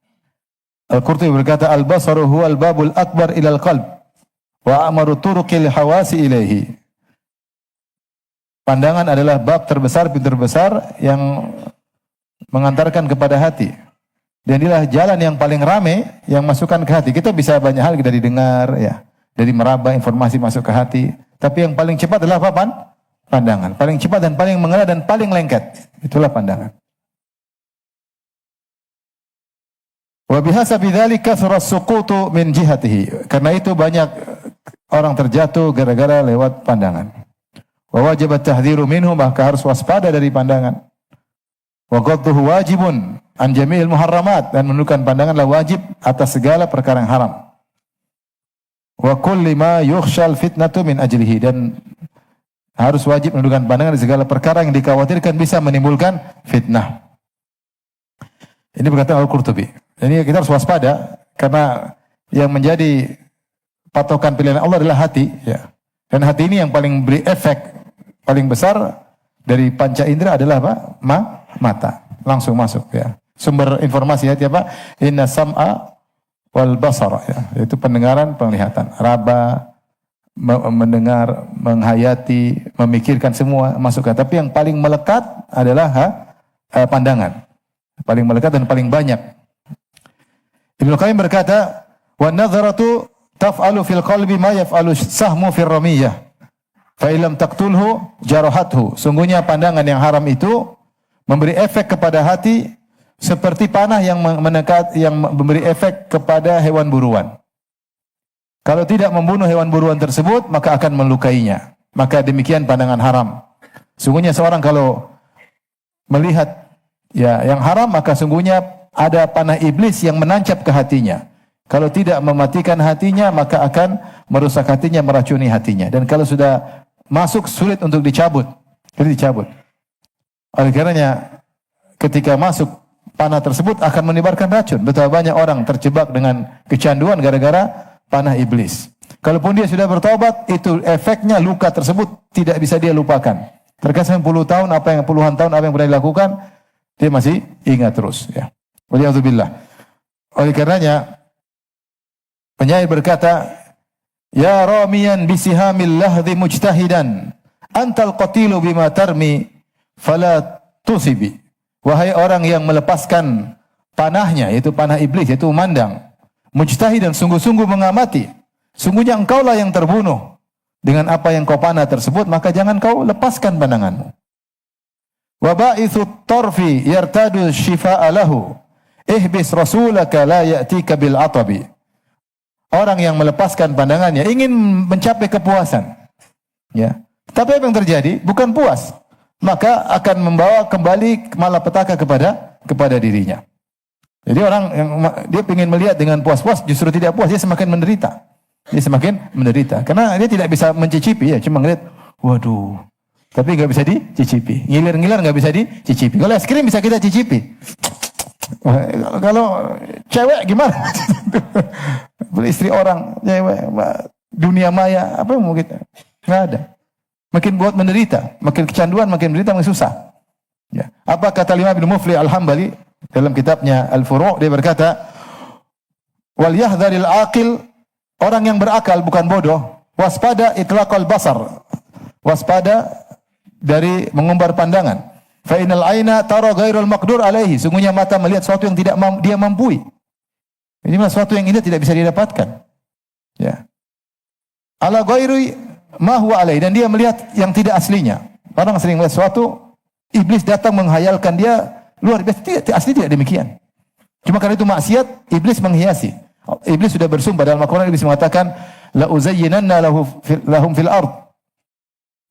Al-Qurtubi berkata, al-basaru huwal babul akbar ilal qalb wa amaru turuqil hawasi ilaihi. Pandangan adalah bab terbesar, pintu terbesar yang mengantarkan kepada hati. Dan inilah jalan yang paling ramai yang masukkan ke hati. Kita bisa banyak hal dari dengar, ya, dari meraba informasi masuk ke hati. Tapi yang paling cepat adalah apa? Pandangan. Paling cepat dan paling mengena dan paling lengket. Itulah pandangan. Wa bihasabi dzalika as-suqutu min jihatihi. Karena itu banyak orang terjatuh gara-gara lewat pandangan. Wa wajib at-tahdhiru minhu, maka harus waspada dari pandangan. Wa ghadduhu wajibun an jami'il muharramat, dan menundukkan pandanganlah wajib atas segala perkara yang haram. Wa kulli ma yukhshal fitnatu min ajlihi, dan harus wajib menundukkan pandangan di segala perkara yang dikhawatirkan bisa menimbulkan fitnah. Ini berkata Al-Qurtubi. Jadi kita harus waspada karena yang menjadi patokan pilihan Allah adalah hati, ya. Dan hati ini yang paling beri efek paling besar dari panca indera adalah apa? Mata. Langsung masuk, ya. Sumber informasi hati apa? Inna sam'a wal basara, ya. Yaitu pendengaran, penglihatan. Raba, mendengar, menghayati, memikirkan, semua masuk ke. Tapi yang paling melekat adalah pandangan. Paling melekat dan paling banyak. Ibnu Qayyim berkata, "Wan nadharatu taf'alu fil qalbi ma yaf'alu sahmu fir ramiyah. Fa illam taqtulhu jarahathu." Sungguhnya pandangan yang haram itu memberi efek kepada hati seperti panah yang memberi efek kepada hewan buruan. Kalau tidak membunuh hewan buruan tersebut, maka akan melukainya. Maka demikian pandangan haram. Sungguhnya seorang kalau melihat, ya, yang haram, maka sungguhnya ada panah iblis yang menancap ke hatinya. Kalau tidak mematikan hatinya, maka akan merusak hatinya, meracuni hatinya. Dan kalau sudah masuk, sulit untuk dicabut. Jadi dicabut. Oleh karenanya, ketika masuk panah tersebut akan menimbulkan racun. Betapa banyak orang terjebak dengan kecanduan gara-gara panah iblis. Kalaupun dia sudah bertaubat, itu efeknya luka tersebut tidak bisa dia lupakan. Terkesan puluhan tahun apa yang pernah dilakukan, dia masih ingat terus, ya. Waliyadzubillah. Oleh karenanya penyair berkata, "Ya ramiyan bisihamil lahdhi mujtahidan, antal qatilu bima tarmi fala tusibi." Wahai orang yang melepaskan panahnya, yaitu panah iblis, yaitu memandang, mujtahidan, sungguh-sungguh mengamati, sungguhnya engkaulah yang terbunuh dengan apa yang kau panah tersebut, maka jangan kau lepaskan pandanganmu. Wa ba'ithu tarfi yartadu shifa'a lahu, ihbis rasulaka la ya'tika bil atabi. Orang yang melepaskan pandangannya ingin mencapai kepuasan, ya. Tapi apa yang terjadi? Bukan puas, maka akan membawa kembali malapetaka kepada dirinya. Jadi orang yang dia ingin melihat dengan puas-puas, justru tidak puas, dia semakin menderita. Dia semakin menderita karena dia tidak bisa mencicipi, ya, cuma ngeliat, waduh, tapi nggak bisa dicicipi. Ngiler-ngiler nggak bisa dicicipi. Kalau es krim bisa kita cicipi. Kalau cewek gimana? Beli istri orang, cewek, dunia maya, apa yang mau kita? Nggak ada. Makin buat menderita, makin kecanduan, makin menderita, makin susah. Ya. Apa kata Imam bin Muflih Al-Hambali dalam kitabnya Al-Furu', dia berkata, "Wal yahdharil aqil," orang yang berakal bukan bodoh. Waspada itlaqal basar. Waspada dari mengumbar pandangan. Fa innal aina tara ghairul maqdur alaihi. Sungguhnya mata melihat sesuatu yang tidak dia mampu. Ini sesuatu yang indah tidak bisa didapatkan. Ya. Ala ghairi ma huwa alaihi, dan dia melihat yang tidak aslinya. Orang sering melihat sesuatu, iblis datang menghayalkan dia luar biasa. Asli tidak demikian. Cuma karena itu maksiat, iblis menghiasi. Iblis sudah bersumpah dalam Al-Quran, iblis mengatakan, la uzayyinanna lahum fil ard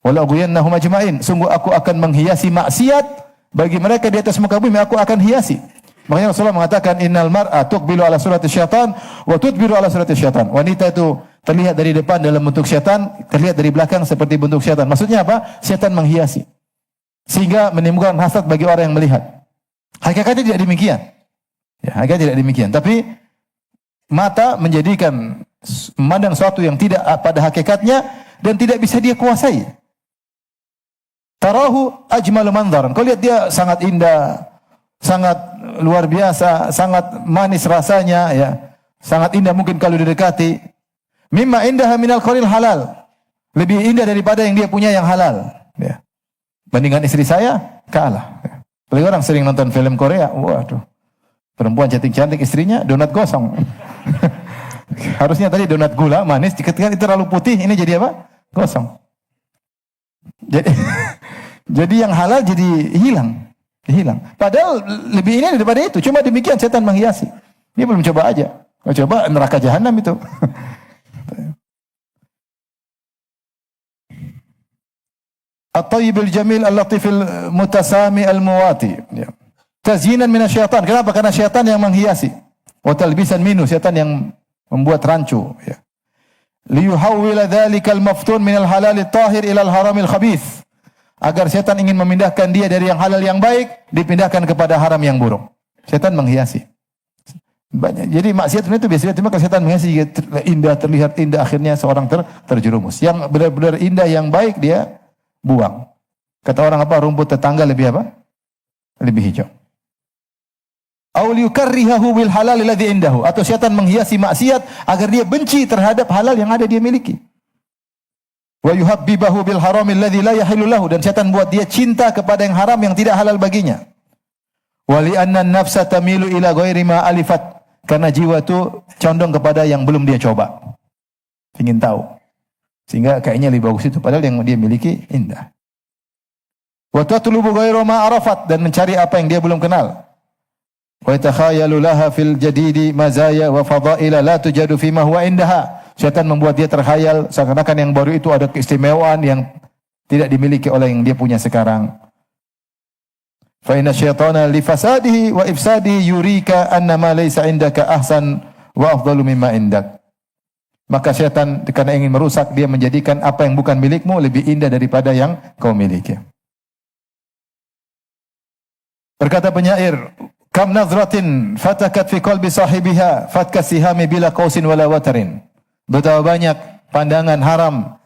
wa la ughwiyannahum ajma'in. Sungguh aku akan menghiasi maksiat bagi mereka di atas muka bumi, aku akan hiasi. Makanya Rasulullah mengatakan, innal mar'a tuqbilu ala surati syaitan wa tudbiru ala surati syaitan. Wanita itu terlihat dari depan dalam bentuk syaitan, terlihat dari belakang seperti bentuk syaitan. Maksudnya apa? Syaitan menghiasi. Sehingga menimbulkan hasad bagi orang yang melihat. Hakikatnya tidak demikian. Ya, hakikatnya tidak demikian. Tapi mata menjadikan memandang sesuatu yang tidak pada hakikatnya dan tidak bisa dia kuasai. Tarahu ajmalu manzaran. Kau lihat dia sangat indah, sangat luar biasa, sangat manis rasanya, ya. Sangat indah mungkin kalau didekati. Mimma indaha minal qaril halal. Lebih indah daripada yang dia punya yang halal, ya. Bandingkan istri saya, kalah. Apalagi orang sering nonton film Korea, waduh. Perempuan cantik-cantik, istrinya donat gosong. Harusnya tadi donat gula, manis, ketika itu terlalu putih, ini jadi apa? Gosong. Jadi yang halal jadi hilang. Padahal lebih ini daripada itu. Cuma demikian setan menghiasi. Dia belum coba aja. Kalau coba neraka jahanam itu. At-tayyibul jamil al-latifil mutasami al-muwati. Tazyinan minasyaitan. Kenapa? Karena syaitan yang menghiasi. Wa talbisan minhu, syaitan yang membuat rancu, ya. Liyuhawwila dzalikal maftun minal halalil tahir ilal haramil khabith. Agar setan ingin memindahkan dia dari yang halal yang baik, dipindahkan kepada haram yang buruk. Setan menghiasi. Banyak. Jadi maksiat itu biasanya cuma kalau setan menghiasi indah, terlihat indah, akhirnya seorang terjerumus. Yang benar-benar indah yang baik dia buang. Kata orang apa? Rumput tetangga lebih apa? Lebih hijau. Aw liyukarrihahu bil halal alladhi indahu. Atau setan menghiasi maksiat agar dia benci terhadap halal yang ada dia miliki. Wa yuhabbibahu bil haramil ladzi la yahillu lahu, dan setan buat dia cinta kepada yang haram yang tidak halal baginya. Wa li anna an-nafsa tamilu ila ghairi ma alifat, karena jiwa itu condong kepada yang belum dia coba. Ingin tahu. Sehingga kayaknya lebih bagus itu padahal yang dia miliki indah. Wa tatlubu ghairu ma arafat, dan mencari apa yang dia belum kenal. Wa yatakhayalu laha fil jadidi mazaya wa fadaila la tujadu fima huwa indaha. Syaitan membuat dia terkhayal seakan-akan yang baru itu ada keistimewaan yang tidak dimiliki oleh yang dia punya sekarang. Fa inna syaitana li fasadihi wa ifsadihi yurika anna ma laysa indaka ahsan wa afdalu mimma indak. Maka syaitan karena ingin merusak, dia menjadikan apa yang bukan milikmu lebih indah daripada yang kau miliki. Berkata penyair, kam nazratin fatakat fi qalbi sahibiha fatkasihami bila qausin wala watarin. Betapa banyak pandangan haram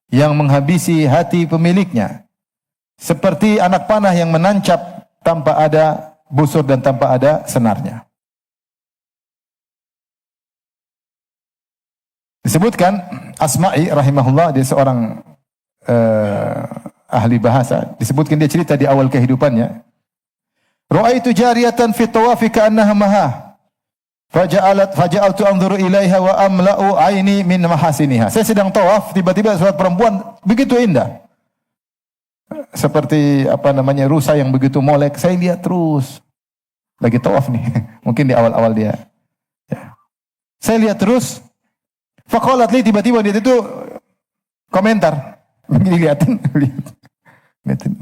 yang menghabisi hati pemiliknya. Seperti anak panah yang menancap tanpa ada busur dan tanpa ada senarnya. Disebutkan Asma'i rahimahullah, dia seorang ahli bahasa. Disebutkan dia cerita di awal kehidupannya. Ra'aitu jariyatan fi tawafi ka'annaha mahah. Faja'altu anzuru ilaiha wa amla'u aini min mahasiniha. Saya sedang tawaf, tiba-tiba suatu perempuan begitu indah. Seperti rusa yang begitu molek. Saya lihat terus. Lagi tawaf nih. Mungkin di awal-awal dia. Ya. Saya lihat terus. Faqalat li, tiba-tiba dia itu komentar. Lihatin.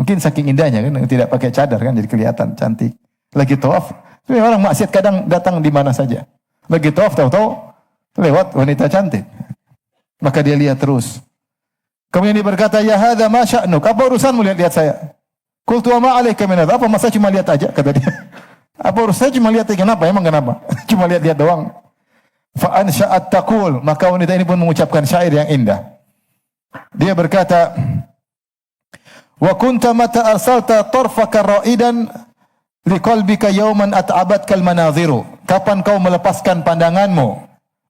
Mungkin saking indahnya kan, tidak pakai cadar kan, jadi kelihatan cantik. Lagi tawaf. Orang maksiat kadang datang di mana saja. Lagi tawaf, tahu-tahu lewat wanita cantik. Maka dia lihat terus. Kemudian dia berkata, ya hadza ma sya'nuk? Apa urusanmu lihat saya? Qultu wa ma 'alaika min hadza? Apa masa cuma lihat aja, kata dia. Apa urusannya cuma lihat aja? Kenapa? Emang kenapa? Cuma lihat doang. Fa ansha'at taqul, maka wanita ini pun mengucapkan syair yang indah. Dia berkata, wa kunta mata arsalta tarfaka ra'idan liqalbika yawman at'abatkal manadhiru. Kapan kau melepaskan pandanganmu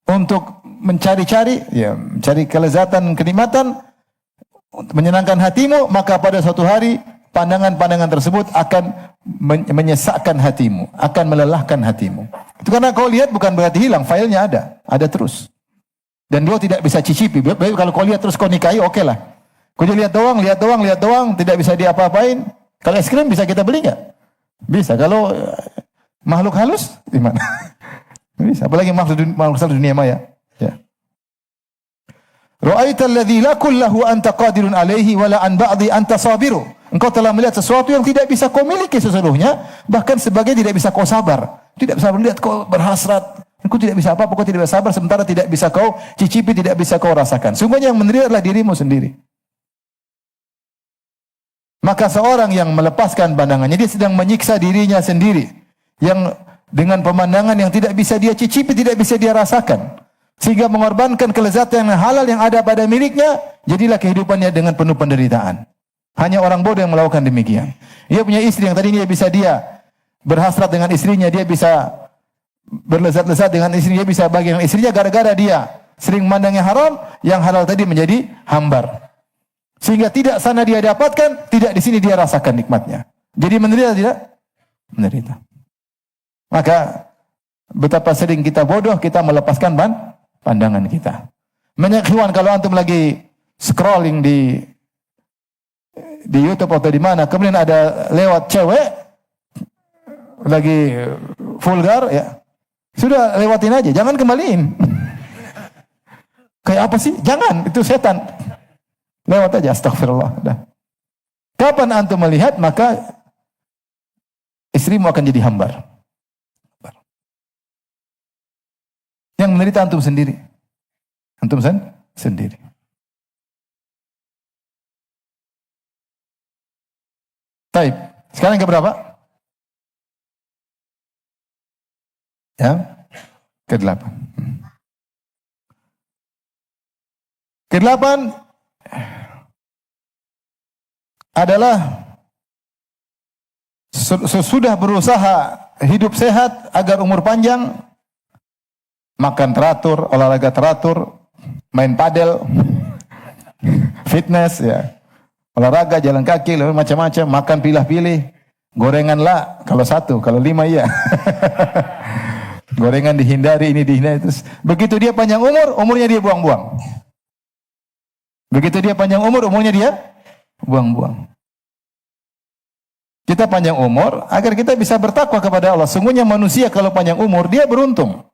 untuk mencari-cari, ya, mencari kelezatan, kenikmatan, menyenangkan hatimu, maka pada suatu hari pandangan-pandangan tersebut akan menyesakkan hatimu, akan melelahkan hatimu. Itu karena kau lihat bukan berarti hilang, filenya ada terus. Dan dia tidak bisa cicipi. Baik kalau kau lihat terus kau nikahi, oke lah. Kau lihat doang, tidak bisa diapa-apain. Kalau es krim bisa kita beli nggak? Bisa. Kalau makhluk halus, gimana? Bisa. Apalagi makhluk dunia maya. Ya. Ra'aita alladhi la kullahu anta qadirun alaihi wala an ba'di anta sabiru. Engkau telah melihat sesuatu yang tidak bisa kau miliki sesungguhnya, bahkan sebagian tidak bisa kau sabar. Tidak bisa melihat kau berhasrat. Engkau tidak bisa apa-apa, kau tidak bisa sabar, sementara tidak bisa kau cicipi, tidak bisa kau rasakan. Sungguhnya yang menderita adalah dirimu sendiri. Maka seorang yang melepaskan pandangannya, dia sedang menyiksa dirinya sendiri. Yang dengan pemandangan yang tidak bisa dia cicipi, tidak bisa dia rasakan. Sehingga mengorbankan kelezatan yang halal yang ada pada miliknya, jadilah kehidupannya dengan penuh penderitaan. Hanya orang bodoh yang melakukan demikian. Dia punya istri yang tadinya bisa dia berhasrat dengan istrinya, dia bisa berlezat-lezat dengan istrinya, bisa bagi dengan istrinya, gara-gara dia sering memandang yang haram, yang halal tadi menjadi hambar. Sehingga tidak sana dia dapatkan, tidak di sini dia rasakan nikmatnya. Jadi menderita tidak? Menderita. Maka betapa sering kita bodoh, kita melepaskan pandangan kita. Menyaksikan kalau antum lagi scrolling di YouTube atau di mana, kemudian ada lewat cewek lagi vulgar, ya sudah lewatin aja, jangan kembaliin. Kayak apa sih? Jangan, itu setan. Lewat aja, astagfirullah. Dah. Kapan antum melihat, maka istrimu akan jadi hambar. Yang menderita antum sendiri. Antum sendiri. Baik, sekarang ke berapa? Ya, ke-8. Ke-8 adalah sesudah berusaha hidup sehat agar umur panjang, makan teratur, olahraga teratur, main padel, fitness, ya, olahraga, jalan kaki, macam-macam, makan pilih-pilih, gorengan lah, kalau 1, kalau 5 iya. Gorengan dihindari, ini dihindari. Terus begitu dia panjang umur, umurnya dia buang-buang. Begitu dia panjang umur, umurnya dia buang-buang. Kita panjang umur agar kita bisa bertakwa kepada Allah. Sungguhnya manusia kalau panjang umur, dia beruntung.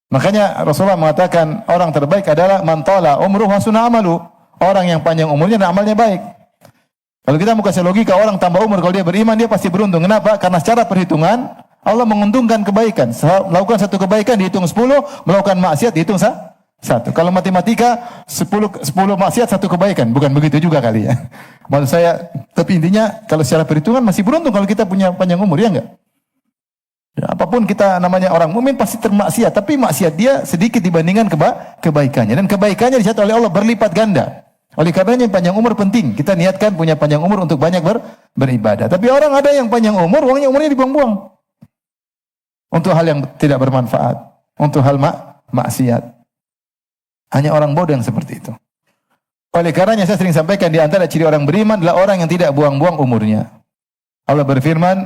Makanya Rasulullah mengatakan orang terbaik adalah man tala umruhu wa hasuna amalu. Orang yang panjang umurnya dan amalnya baik. Kalau kita mau kasih logika, orang tambah umur kalau dia beriman, dia pasti beruntung. Kenapa? Karena secara perhitungan Allah menguntungkan kebaikan. Melakukan satu kebaikan dihitung 10, melakukan maksiat dihitung 1. Kalau matematika 10 maksiat 1 kebaikan, bukan begitu juga kali ya. Maksud saya, tapi intinya kalau secara perhitungan masih beruntung kalau kita punya panjang umur, ya enggak? Ya, apapun kita namanya orang mukmin pasti termaksiat, tapi maksiat dia sedikit dibandingkan kebaikannya, dan kebaikannya dicatat oleh Allah berlipat ganda. Oleh karenanya panjang umur penting. Kita niatkan punya panjang umur untuk banyak beribadah. Tapi orang ada yang panjang umur, umurnya dibuang-buang untuk hal yang tidak bermanfaat, untuk hal maksiat. Hanya orang bodoh yang seperti itu. Oleh karenanya saya sering sampaikan, di antara ciri orang beriman adalah orang yang tidak buang-buang umurnya. Allah berfirman,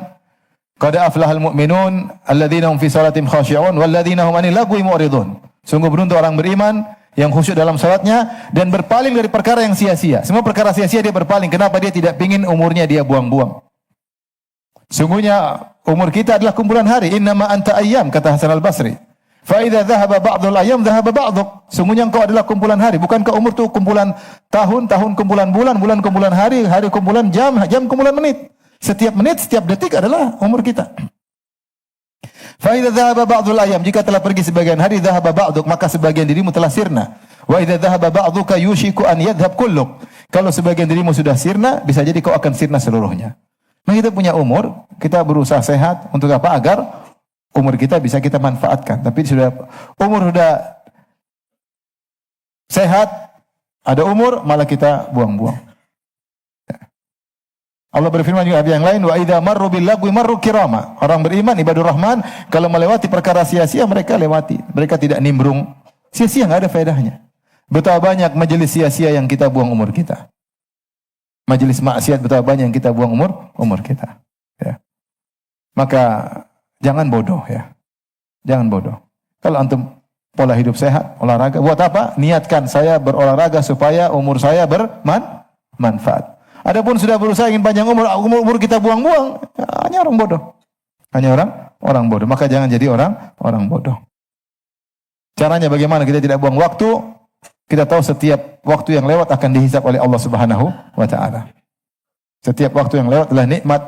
qad aflahal mu'minun alladzina hum fi salatihim khashi'un walladzina hum 'anil lagwi mu'ridun. Sungguh beruntung orang beriman yang khusyuk dalam salatnya dan berpaling dari perkara yang sia-sia. Semua perkara sia-sia dia berpaling. Kenapa? Dia tidak ingin umurnya dia buang-buang. Sungguhnya umur kita adalah kumpulan hari. Innama anta ayyam, kata Hasan al-Basri. Fa idza dhahaba ba'dul ayyam dhahaba ba'duk. Sungguhnya engkau adalah kumpulan hari. Bukankah umur itu kumpulan tahun, tahun kumpulan bulan, bulan kumpulan hari, hari kumpulan jam, jam kumpulan menit. Setiap menit, setiap detik adalah umur kita. Fa idza dhahaba ba'dul ayyam, jika telah pergi sebagian hari, dhahaba ba'duk, maka sebagian dirimu telah sirna. Wa idza dhahaba ba'duka yushiku an yadhhab kulluk. Kalau sebagian dirimu sudah sirna, bisa jadi kau akan sirna seluruhnya. Nah, kita punya umur, kita berusaha sehat untuk apa? Agar umur kita bisa kita manfaatkan. Tapi umur sudah sehat, ada umur, malah kita buang-buang. Allah berfirman juga yang lain, wa idza marru bil lagwi marru kirama. Orang beriman, ibadur rahman, kalau melewati perkara sia-sia mereka lewati. Mereka tidak nimbrung Sia-sia, nggak ada faedahnya. Betapa banyak majelis sia-sia yang kita buang umur kita. Majelis maksiat betapa banyak yang kita buang umur kita. Ya. Maka jangan bodoh ya. Jangan bodoh. Kalau antum pola hidup sehat, olahraga, buat apa? Niatkan saya berolahraga supaya umur saya bermanfaat. Adapun sudah berusaha ingin panjang umur kita buang-buang, hanya orang bodoh. Hanya orang bodoh. Maka jangan jadi orang bodoh. Caranya bagaimana kita tidak buang waktu? Kita tahu setiap waktu yang lewat akan dihisab oleh Allah Subhanahu wa taala. Setiap waktu yang lewat adalah nikmat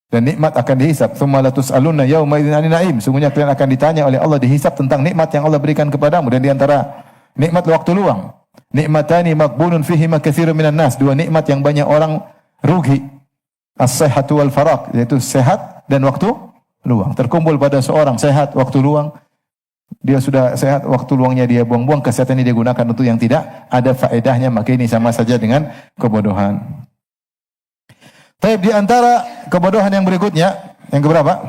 dan nikmat akan dihisab. Tsumma la tus'alunna yauma idzin 'anil na'im. Sungguhnya kalian akan ditanya oleh Allah, dihisab tentang nikmat yang Allah berikan kepadamu. Dan di antara nikmat waktu luang. Nikmatani maqbunun fihima katsirun minan nas. Dua nikmat yang banyak orang rugi. As-sihhatu wal faraq, yaitu sehat dan waktu luang. Terkumpul pada seorang sehat, waktu luang. Dia sudah sehat, waktu luangnya dia buang-buang, kesehatan ini dia gunakan untuk yang tidak ada faedahnya, maka ini sama saja dengan kebodohan. Tapi di antara kebodohan yang berikutnya, yang keberapa?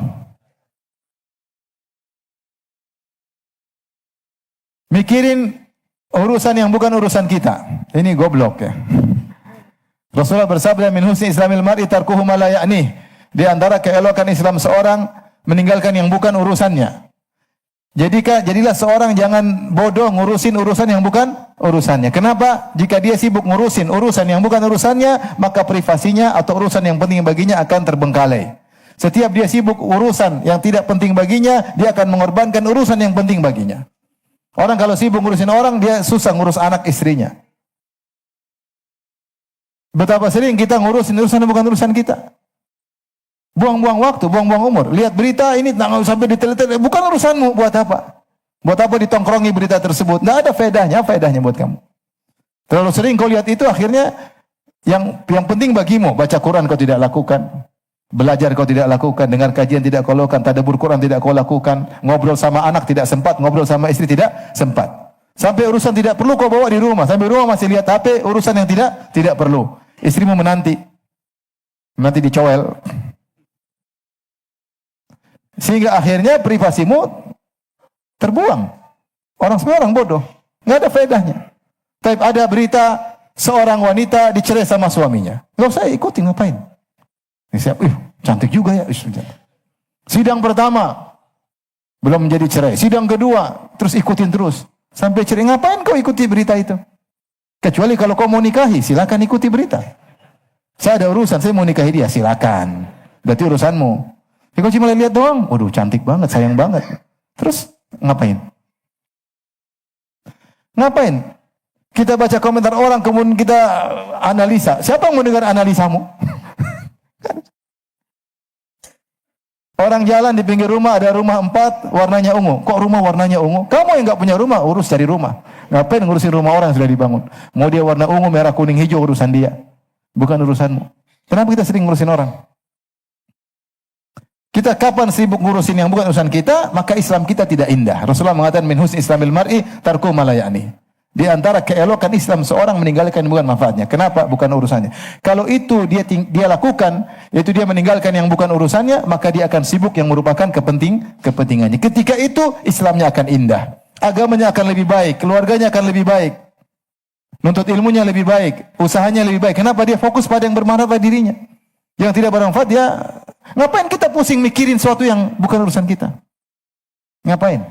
Mikirin urusan yang bukan urusan kita. Ini goblok ya. Rasulullah bersabda, min husni islamil mar'i tarkuhu ma la ya'nih. Di antara keelokan Islam seorang meninggalkan yang bukan urusannya. Jadilah seorang jangan bodoh ngurusin urusan yang bukan urusannya. Kenapa? Jika dia sibuk ngurusin urusan yang bukan urusannya, maka privasinya atau urusan yang penting baginya akan terbengkalai. Setiap dia sibuk urusan yang tidak penting baginya, dia akan mengorbankan urusan yang penting baginya. Orang kalau sibuk ngurusin orang, dia susah ngurus anak istrinya. Betapa sering kita ngurusin urusan yang bukan urusan kita. Buang-buang waktu, buang-buang umur. Lihat berita ini, nggak sampai detail-detail. Bukan urusanmu, buat apa? Buat apa ditongkrongi berita tersebut? Nggak ada faedahnya, apa faedahnya buat kamu? Terlalu sering kau lihat itu, akhirnya yang penting bagimu, baca Quran kau tidak lakukan, belajar kau tidak lakukan, dengar kajian tidak kau lakukan, tadabbur Quran tidak kau lakukan, ngobrol sama anak tidak sempat, ngobrol sama istri tidak sempat. Sampai urusan tidak perlu kau bawa di rumah, sampai rumah masih lihat HP, urusan yang tidak perlu. Istrimu menanti dicowel. Sehingga akhirnya privasimu terbuang. Semua orang bodoh. Nggak ada faedahnya. Tapi ada berita seorang wanita dicerai sama suaminya. Nggak usah ikutin, ngapain? Cantik juga ya. Sidang pertama belum menjadi cerai. Sidang kedua terus ikutin terus. Sampai cerai. Ngapain kau ikuti berita itu? Kecuali kalau kau mau nikahi, silakan ikuti berita. Saya ada urusan, saya mau nikahi dia, silakan. Berarti urusanmu. Kalau cuma lihat doang, waduh cantik banget, sayang banget. Terus ngapain? Ngapain? Kita baca komentar orang, kemudian kita analisa. Siapa yang mau dengar analisamu? Orang jalan di pinggir rumah, ada rumah 4, warnanya ungu. Kok rumah warnanya ungu? Kamu yang nggak punya rumah, urus cari rumah. Ngapain ngurusin rumah orang yang sudah dibangun? Mau dia warna ungu, merah, kuning, hijau, urusan dia. Bukan urusanmu. Kenapa kita sering ngurusin orang? Kita kapan sibuk ngurusin yang bukan urusan kita, maka Islam kita tidak indah. Rasulullah mengatakan, min husni islamil mar'i tarku ma la ya'ni. Di antara keelokan Islam seorang meninggalkan yang bukan manfaatnya. Kenapa? Bukan urusannya. Kalau itu dia lakukan, yaitu dia meninggalkan yang bukan urusannya, maka dia akan sibuk yang merupakan kepentingannya. Ketika itu Islamnya akan indah. Agamanya akan lebih baik, keluarganya akan lebih baik. Nuntut ilmunya lebih baik, usahanya lebih baik. Kenapa? Dia fokus pada yang bermanfaat dirinya. Yang tidak bermanfaat dia, ngapain kita pusing mikirin sesuatu yang bukan urusan kita? Ngapain?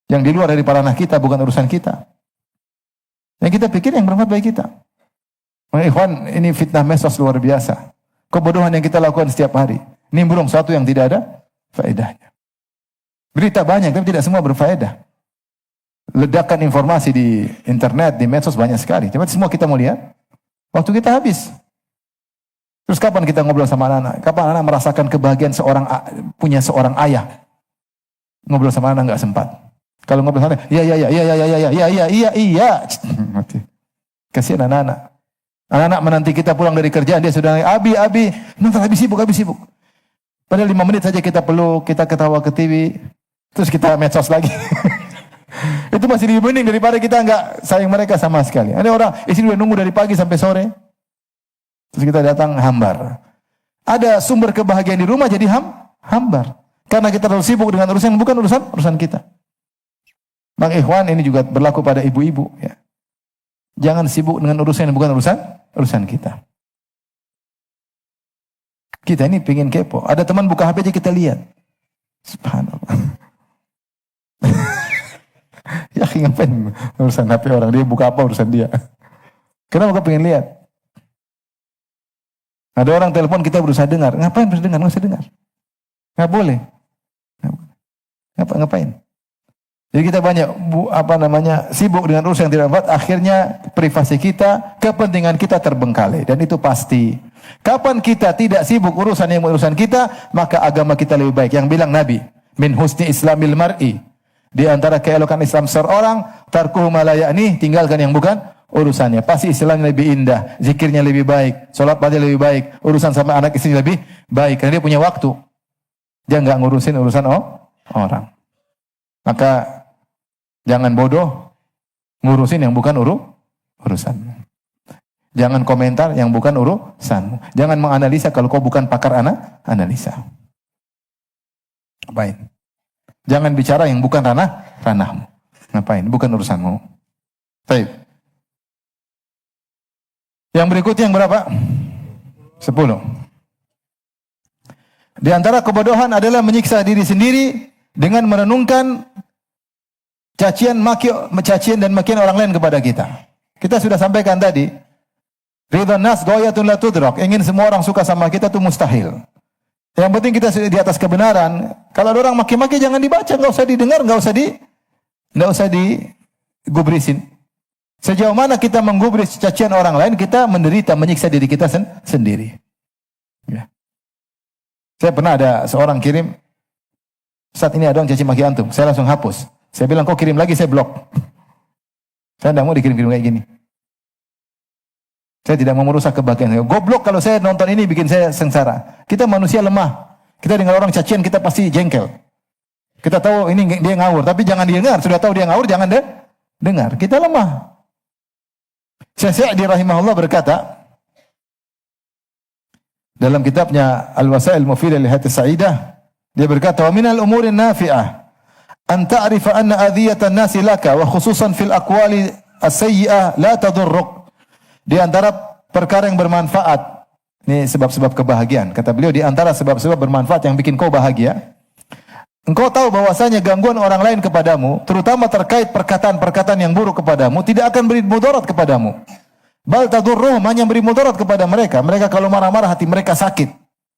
Yang di luar dari ranah kita, bukan urusan kita. Yang kita pikir yang bermanfaat bagi kita. Ikhwan, ini fitnah medsos luar biasa. Kebodohan yang kita lakukan setiap hari. Nimbrung sesuatu yang tidak ada faedahnya. Berita banyak, tapi tidak semua berfaedah. Ledakan informasi di internet, di medsos banyak sekali. Coba semua kita mau lihat, waktu kita habis. Terus kapan kita ngobrol sama anak-anak? Kapan anak merasakan kebahagiaan punya seorang ayah? Ngobrol sama anak nggak sempat. Kalau ngobrol sama anak, iya. Mati. Kasihan anak-anak. Anak-anak menanti kita pulang dari kerjaan, dia sudah abi, nonton habis sibuk. Padahal 5 menit saja kita peluk, kita ketawa ke TV, terus kita medsos lagi. Itu masih lebih mending daripada kita nggak sayang mereka sama sekali. Ada orang istri udah nunggu dari pagi sampai sore. Terus kita datang hambar. Ada sumber kebahagiaan di rumah jadi hambar. Karena kita terlalu sibuk dengan urusan yang bukan urusan kita. Bang Ikhwan, ini juga berlaku pada ibu-ibu. Ya. Jangan sibuk dengan urusan yang bukan urusan kita. Kita ini pengen kepo. Ada teman buka HP aja kita lihat. Subhanallah. Ya ngapain urusan HP orang, dia buka apa urusan dia. Kenapa kau pengen lihat? Ada orang telepon kita berusaha dengar. Ngapain berusaha dengar? Nggak usah dengar. Nggak boleh. Ngapain? Jadi kita banyak sibuk dengan urusan yang tidak bermanfaat. Akhirnya privasi kita, kepentingan kita terbengkalai. Dan itu pasti. Kapan kita tidak sibuk urusan kita, maka agama kita lebih baik. Yang bilang Nabi, min husni islamil mar'i. Di antara keelokan Islam seorang, tarkuhu ma la ya'ni, tinggalkan yang bukan urusannya. Pasti Islamnya lebih indah, zikirnya lebih baik, salat pada lebih baik, urusan sama anak istri lebih baik karena dia punya waktu. Dia enggak ngurusin urusan orang. Maka jangan bodoh ngurusin yang bukan urusanmu. Jangan komentar yang bukan urusanmu. Jangan menganalisa kalau kau bukan pakar analisa. Baik. Jangan bicara yang bukan ranahmu. Ngapain? Bukan urusanmu. Baik. Yang berikutnya yang berapa? 10. Di antara kebodohan adalah menyiksa diri sendiri dengan merenungkan cacian dan makian orang lain kepada kita. Kita sudah sampaikan tadi, ridha nas ghayatun la tudrak. Ingin semua orang suka sama kita itu mustahil. Yang penting kita di atas kebenaran. Kalau ada orang maki-maki jangan dibaca, enggak usah didengar, enggak usah digubrisin. Sejauh mana kita menggubris cacian orang lain, kita menderita, menyiksa diri kita sendiri. Ya. Saya pernah ada seorang kirim, saat ini ada orang caci maki antum, saya langsung hapus. Saya bilang, kau kirim lagi, saya blok. Saya tidak mau dikirim-kirim kayak gini. Saya tidak mau merusak kebahagiaan saya. Goblok kalau saya nonton ini bikin saya sengsara. Kita manusia lemah. Kita dengar orang cacian kita pasti jengkel. Kita tahu ini dia ngawur, tapi jangan dengar. Sudah tahu dia ngawur, jangan dengar. Kita lemah. Syekh Sa'di rahimahullah berkata dalam kitabnya Al-Wasail Mufidah li Hayati Sa'idah, dia berkata, "Wa minal umurin nafi'ah an ta'rifa anna adhiyatan nasi laka wa khususan fil aqwali as-sayyi'ah la tadurruk." Di antara perkara yang bermanfaat, ini sebab-sebab kebahagiaan. Kata beliau, di antara sebab-sebab bermanfaat yang bikin kau bahagia, engkau tahu bahwasanya gangguan orang lain kepadamu, terutama terkait perkataan-perkataan yang buruk kepadamu, tidak akan beri mudarat kepadamu. Bal tadurruhum, hanya beri mudarat kepada mereka. Mereka kalau marah-marah hati mereka sakit.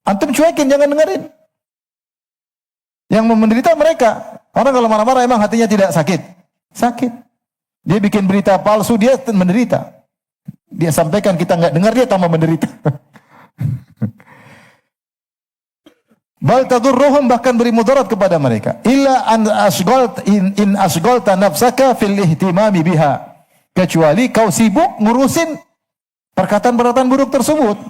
Antum cuekin, jangan dengerin. Yang menderita mereka. Orang kalau marah-marah emang hatinya tidak sakit. Sakit. Dia bikin berita palsu, dia menderita. Dia sampaikan, kita enggak dengar, dia tambah menderita. Bal tadurruhum, bahkan beri mudarat kepada mereka. Illa an asghalta nafsaka fil ihtimami biha. Kecuali kau sibuk ngurusin perkataan-perkataan buruk tersebut.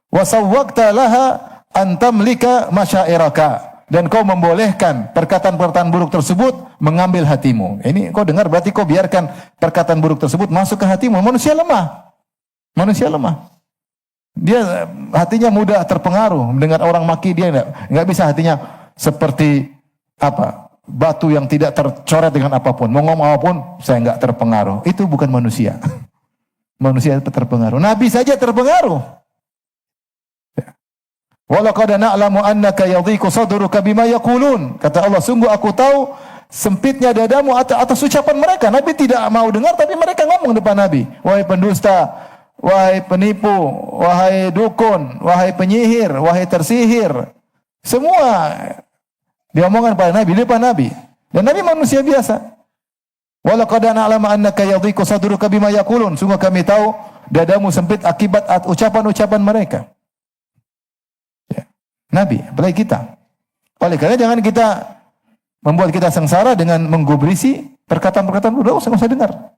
Wa sawwaqta laha an tamlika masyairaka. Dan kau membolehkan perkataan-perkataan buruk tersebut mengambil hatimu. Ini kau dengar, berarti kau biarkan perkataan buruk tersebut masuk ke hatimu. Manusia lemah. Manusia lemah. Dia hatinya mudah terpengaruh. Mendengar orang maki, dia enggak bisa hatinya seperti batu yang tidak tercoret dengan apapun. Mau ngomong apapun, saya enggak terpengaruh. Itu bukan manusia. Manusia terpengaruh. Nabi saja terpengaruh. Walaqad na'lamu annaka yadhiqu sadruka bima yaqulun. Kata Allah, sungguh aku tahu sempitnya dadamu atas ucapan mereka. Nabi tidak mau dengar, tapi mereka ngomong depan Nabi. Wahai pendusta, wahai penipu, wahai dukun, wahai penyihir, wahai tersihir. Semua diomongkan pada Nabi, di depan Nabi. Dan Nabi manusia biasa. Walaqad na'lamu annaka yadhiqu sadruka bima yaqulun. Sungguh kami tahu dadamu sempit akibat ucapan-ucapan mereka. Ya. Nabi, apalagi kita. Oleh karena jangan kita membuat kita sengsara dengan menggubrisi perkataan-perkataan udah usah dengar.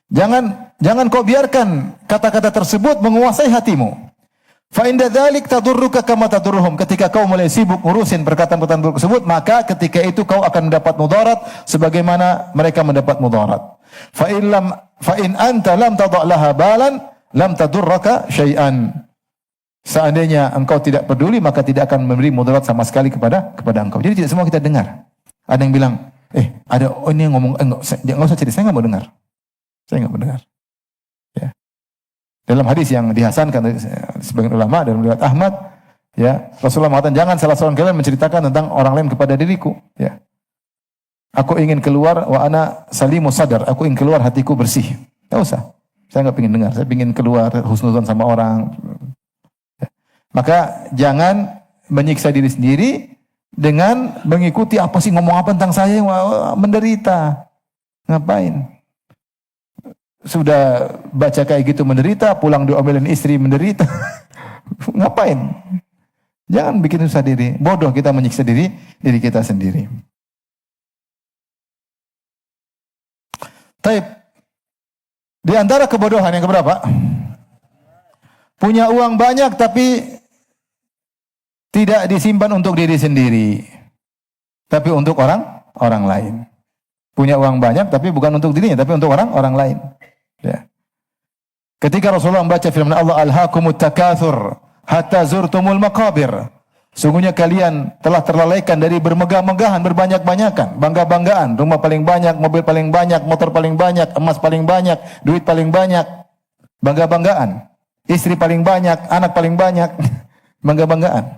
Jangan kau biarkan kata-kata tersebut menguasai hatimu. Fa inda dzalik tadurruka kama tadurruhum. Ketika kau mulai sibuk ngurusin perkataan-perkataan buruk tersebut, maka ketika itu kau akan mendapat mudarat sebagaimana mereka mendapat mudarat. Fa in anta lam tadha' laha balan lam tadurraka syai'an. Seandainya engkau tidak peduli, maka tidak akan memberi mudarat sama sekali kepada engkau. Jadi tidak semua kita dengar. Ada yang bilang, ada ini yang ngomong, enggak usah cerita, saya enggak mau dengar. Saya enggak mau dengar. Ya. Dalam hadis yang dihasankan oleh sebagian ulama dalam riwayat Ahmad, ya, Rasulullah mengatakan jangan salah seorang kalian menceritakan tentang orang lain kepada diriku, ya. Aku ingin keluar wa ana salimu sadar, aku ingin keluar hatiku bersih. Enggak usah. Saya enggak ingin dengar, saya ingin keluar husnuzon sama orang. Ya. Maka jangan menyiksa diri sendiri dengan mengikuti apa sih ngomong apa tentang saya yang menderita. Ngapain? Sudah baca kayak gitu menderita, pulang diomelin istri menderita. Ngapain? Jangan bikin susah diri. Bodoh kita menyiksa diri kita sendiri. Taib. Di antara kebodohan yang keberapa? Punya uang banyak tapi tidak disimpan untuk diri sendiri, tapi untuk orang lain. Punya uang banyak tapi bukan untuk dirinya, tapi untuk orang lain. Ya. Ketika Rasulullah membaca firman Allah, Alhaakumut takatsur hatta zurtumul maqabir. Sungguhnya kalian telah terlalaikan dari bermegah-megahan, berbanyak-banyakan, bangga-banggaan, rumah paling banyak, mobil paling banyak, motor paling banyak, emas paling banyak, duit paling banyak, bangga-banggaan, istri paling banyak, anak paling banyak, bangga-banggaan.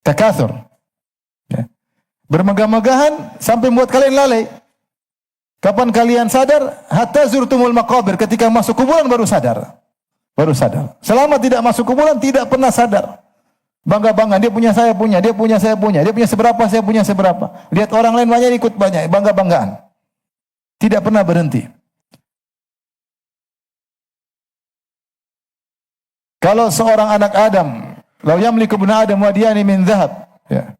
Takatsur. Ya. Bermegah-megahan sampai membuat kalian lalai. Kapan kalian sadar? Hatta zurtumul maqabir, ketika masuk kuburan baru sadar. Baru sadar. Selama tidak masuk kuburan tidak pernah sadar. Bangga-bangga, dia punya saya punya, dia punya saya punya, dia punya seberapa saya punya seberapa. Lihat orang lain banyak ikut banyak, bangga-banggaan. Tidak pernah berhenti. Kalau seorang anak Adam, lau yamliku ibnu Adam wadiyani min dhahab, ya.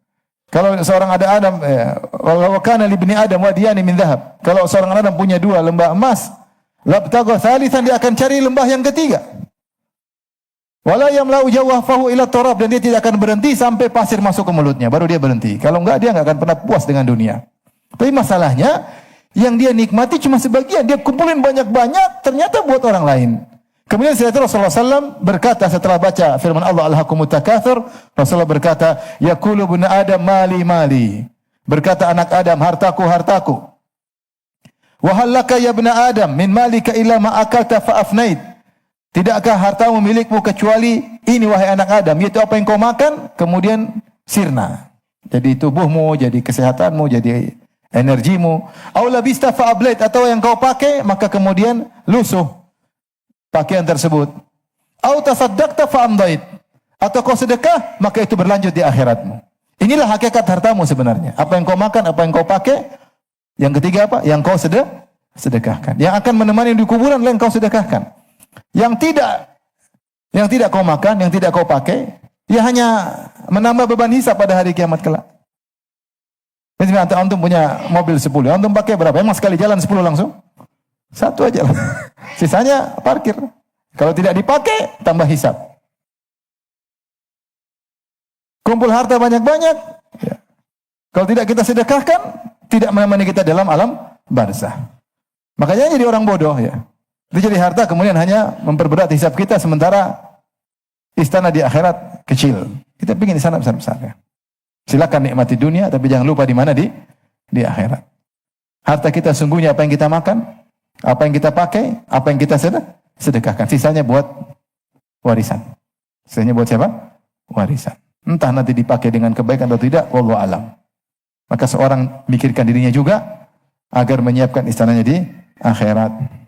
Kalau seorang ada Adam, ya, wa kana li ibni Adam wadiyani min dhahab. Kalau seorang Adam punya 2 lembah emas, labtagha thalithan, dia akan cari lembah yang ketiga. Wala yamlau jawfahu ila turab, dan dia tidak akan berhenti sampai pasir masuk ke mulutnya, baru dia berhenti. Kalau enggak dia enggak akan pernah puas dengan dunia. Tapi masalahnya yang dia nikmati cuma sebagian, dia kumpulin banyak-banyak ternyata buat orang lain. Kemudian setelah Rasulullah SAW berkata setelah baca firman Allah Alhaakumut takatsur, Rasulullah berkata, yaqulu ibnu Adam mali mali. Berkata anak Adam, hartaku hartaku. Wa hal laka ya ibnu Adam min malika illa ma akalta fa afnait. Tidakkah hartamu milikmu kecuali ini wahai anak Adam, yaitu apa yang kau makan kemudian sirna. Jadi tubuhmu, jadi kesehatanmu, jadi energimu. Aw labista fa ablait, atau yang kau pakai maka kemudian lusuh pakaian tersebut. Au tasaddaqta fa amdait, atau kau sedekah maka itu berlanjut di akhiratmu. Inilah hakikat hartamu sebenarnya. Apa yang kau makan, apa yang kau pakai. Yang ketiga apa? Yang kau sedekahkan. Yang akan menemani di kuburan yang kau sedekahkan. Yang tidak kau makan, yang tidak kau pakai, ya hanya menambah beban hisab pada hari kiamat kelak. Misalnya antum punya mobil 10, antum pakai berapa? Emang sekali jalan 10 langsung? 1 aja lah. Sisanya parkir. Kalau tidak dipakai, tambah hisab. Kumpul harta banyak-banyak, ya. Kalau tidak kita sedekahkan, tidak menemani kita dalam alam barzah. Makanya jadi orang bodoh, ya. Itu jadi harta kemudian hanya memperberat hisab kita, sementara istana di akhirat kecil. Kita ingin di sana besar-besar, ya. Silakan nikmati dunia, tapi jangan lupa di mana di akhirat. Harta kita sungguhnya apa yang kita makan, apa yang kita pakai, apa yang kita sedekahkan. Sisanya buat warisan. Sisanya buat siapa? Warisan. Entah nanti dipakai dengan kebaikan atau tidak, wallahu alam. Maka seorang mikirkan dirinya juga agar menyiapkan istananya di akhirat.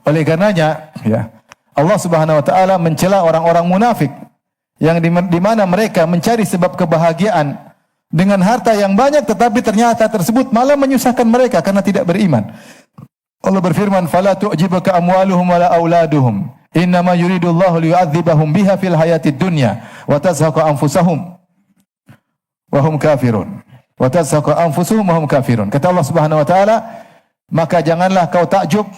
Oleh karenanya, ya, Allah Subhanahu wa taala mencela orang-orang munafik yang di mana mereka mencari sebab kebahagiaan dengan harta yang banyak, tetapi ternyata tersebut malah menyusahkan mereka karena tidak beriman. Allah berfirman, "Fala tu'jibuka amwaluhum wala auladuhum, innama yuridullahu liyu'adzibahum biha fil hayatid dunya wa tazhaqa anfusahum wa hum kafirun." Wa tazhaqa anfusuhum wa hum kafirun. Kata Allah Subhanahu wa taala, maka janganlah kau takjub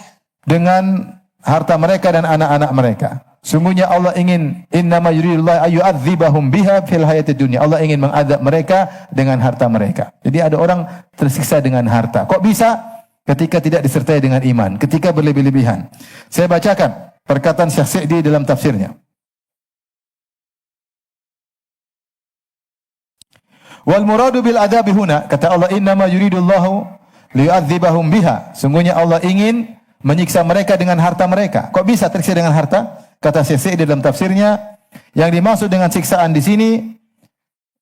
dengan harta mereka dan anak-anak mereka. Sungguhnya Allah ingin, innama yuridullahu ayyu'adzibahum biha fil hayatid dunya. Allah ingin mengadab mereka dengan harta mereka. Jadi ada orang tersiksa dengan harta. Kok bisa? Ketika tidak disertai dengan iman, ketika berlebih-lebihan. Saya bacakan perkataan Syekh Sa'di dalam tafsirnya. Wal muradu bil adabi huna, kata Allah, innama yuridullahu liyu'adzibahum biha. Sungguhnya Allah ingin menyiksa mereka dengan harta mereka. Kok bisa tersiksa dengan harta? Kata Syekh Sa'di dalam tafsirnya, yang dimaksud dengan siksaan di sini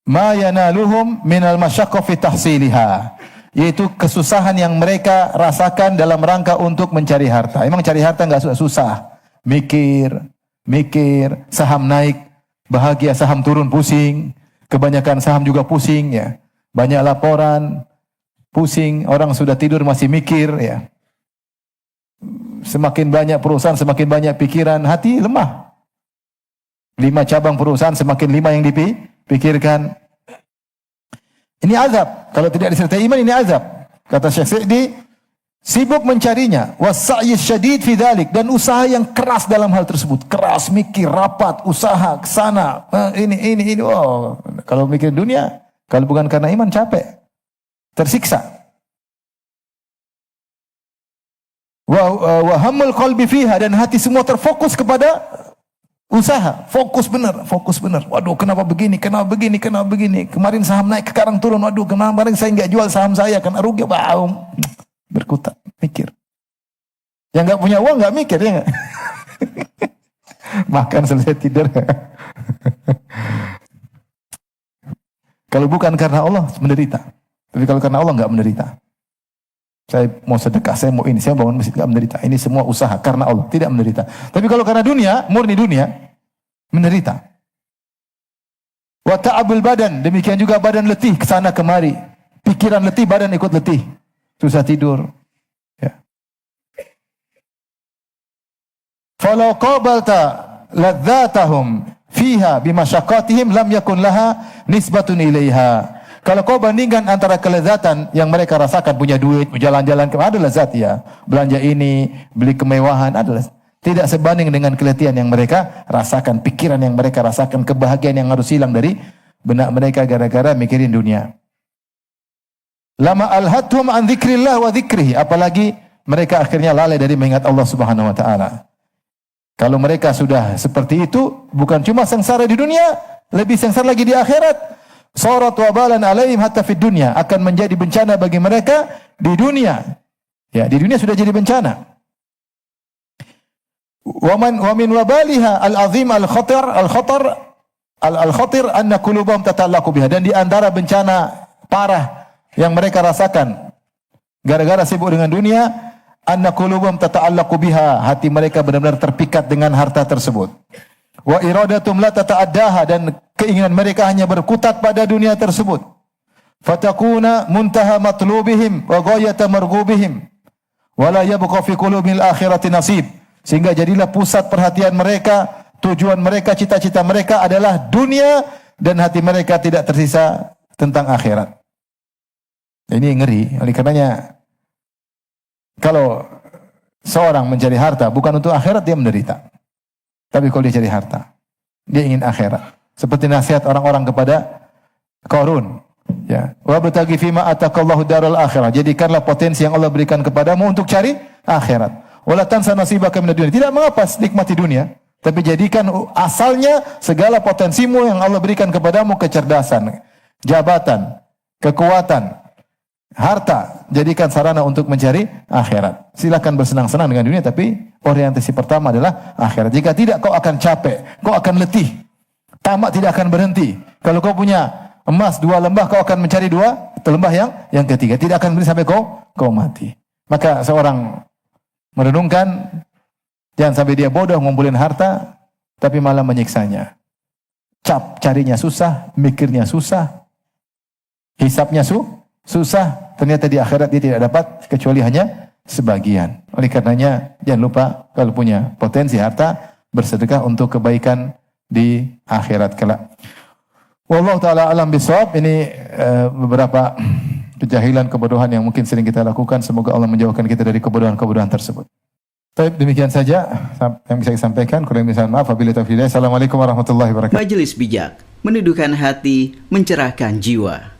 ma yanaluhum minal masyaqqah fi tahsiliha, yaitu kesusahan yang mereka rasakan dalam rangka untuk mencari harta. Emang cari harta enggak susah? Mikir, saham naik, bahagia, saham turun, pusing. Kebanyakan saham juga pusing ya. Banyak laporan, pusing, orang sudah tidur masih mikir ya. Semakin banyak perusahaan, semakin banyak pikiran, hati lemah. 5 cabang perusahaan, semakin 5 yang dipikirkan. Ini azab. Kalau tidak disertai iman, ini azab. Kata Syekh Sa'di, sibuk mencarinya, was-sa'yi syadid fi dzalik, dan usaha yang keras dalam hal tersebut. Keras, mikir, rapat, usaha ke sana, ini. Oh, kalau mikir dunia, kalau bukan karena iman capek. Tersiksa. Wa hammul qalbi fiha, dan hati semua terfokus kepada usaha, fokus benar. Waduh, kenapa begini? Kemarin saham naik, sekarang turun. Waduh, kemarin saya enggak jual saham saya karena rugi. Berkutat, mikir. Yang enggak punya uang enggak mikir, ya enggak? Makan selesai tidur. Kalau bukan karena Allah, menderita. Tapi kalau karena Allah enggak menderita. Saya mau sedekah, saya mau ini, saya bangun masjid, enggak menderita. Ini semua usaha karena Allah, tidak menderita. Tapi kalau karena dunia, murni dunia, menderita. Wa ta'abul badan, demikian juga badan letih kesana kemari. Pikiran letih, badan ikut letih. Susah tidur. Ya. Falau qabalta ladzatahum fiha bimasyaqqatihim lam yakun laha nisbatun ilaiha. Kalau kau bandingkan antara kelezatan yang mereka rasakan, punya duit, jalan-jalan, ada lezat ya. Belanja ini, beli kemewahan, adalah tidak sebanding dengan keletihan yang mereka rasakan, pikiran yang mereka rasakan, kebahagiaan yang harus hilang dari benak mereka gara-gara mikirin dunia. Lama alhathum an dzikrillah wa dzikrihi, apalagi mereka akhirnya lalai dari mengingat Allah Subhanahu wa taala. Kalau mereka sudah seperti itu, bukan cuma sengsara di dunia, lebih sengsara lagi di akhirat. Sarat wabalan alaihim hatta fid dunya, akan menjadi bencana bagi mereka di dunia. Ya, di dunia sudah jadi bencana. Wa min wabaliha al-azim al-khatar anna qulubahum tata'allaqu biha, dan di antara bencana parah yang mereka rasakan gara-gara sibuk dengan dunia, anna qulubahum tata'allaqu biha, hati mereka benar-benar terpikat dengan harta tersebut. Wa iradatum la tata'addaha, dan keinginan mereka hanya berkutat pada dunia tersebut. Fatakuna muntaha matlubihim wa ghayata marghubihim wa la yabqa fi qulubil akhirati nasib, sehingga jadilah pusat perhatian mereka, tujuan mereka, cita-cita mereka adalah dunia, dan hati mereka tidak tersisa tentang akhirat. Ini ngeri. Oleh karenanya, kalau seorang mencari harta bukan untuk akhirat, dia menderita. Tapi kalau dia cari harta, dia ingin akhirat. Seperti nasihat orang-orang kepada Qarun, ya, wa bataghi fima atakallahu daral akhirah, jadikanlah potensi yang Allah berikan kepadamu untuk cari akhirat. Wala tansa nasibaka minad dunya, tidak mengapa nikmati dunia, tapi jadikan asalnya segala potensimu yang Allah berikan kepadamu, kecerdasan, jabatan, kekuatan, harta, jadikan sarana untuk mencari akhirat. Silakan bersenang-senang dengan dunia, tapi orientasi pertama adalah akhirat. Jika tidak, kau akan capek, kau akan letih. Tamak tidak akan berhenti. Kalau kau punya emas 2 lembah, kau akan mencari 2 lembah yang ketiga. Tidak akan berhenti sampai kau mati. Maka seorang merenungkan, jangan sampai dia bodoh ngumpulin harta, tapi malah menyiksanya. Carinya susah, mikirnya susah, hisapnya susah. Ternyata di akhirat dia tidak dapat kecuali hanya sebagian. Oleh karenanya, jangan lupa kalau punya potensi harta, bersedekah untuk kebaikan di akhirat kelak. Wallahu taala alam bisawab. Ini beberapa kejahilan, kebodohan yang mungkin sering kita lakukan. Semoga Allah menjauhkan kita dari kebodohan-kebodohan tersebut. Baik, demikian saja yang bisa saya sampaikan. Kurang lebih maaf. Wabillahi taufiq. Assalamualaikum warahmatullahi wabarakatuh. Majelis Bijak, meneduhkan hati, mencerahkan jiwa.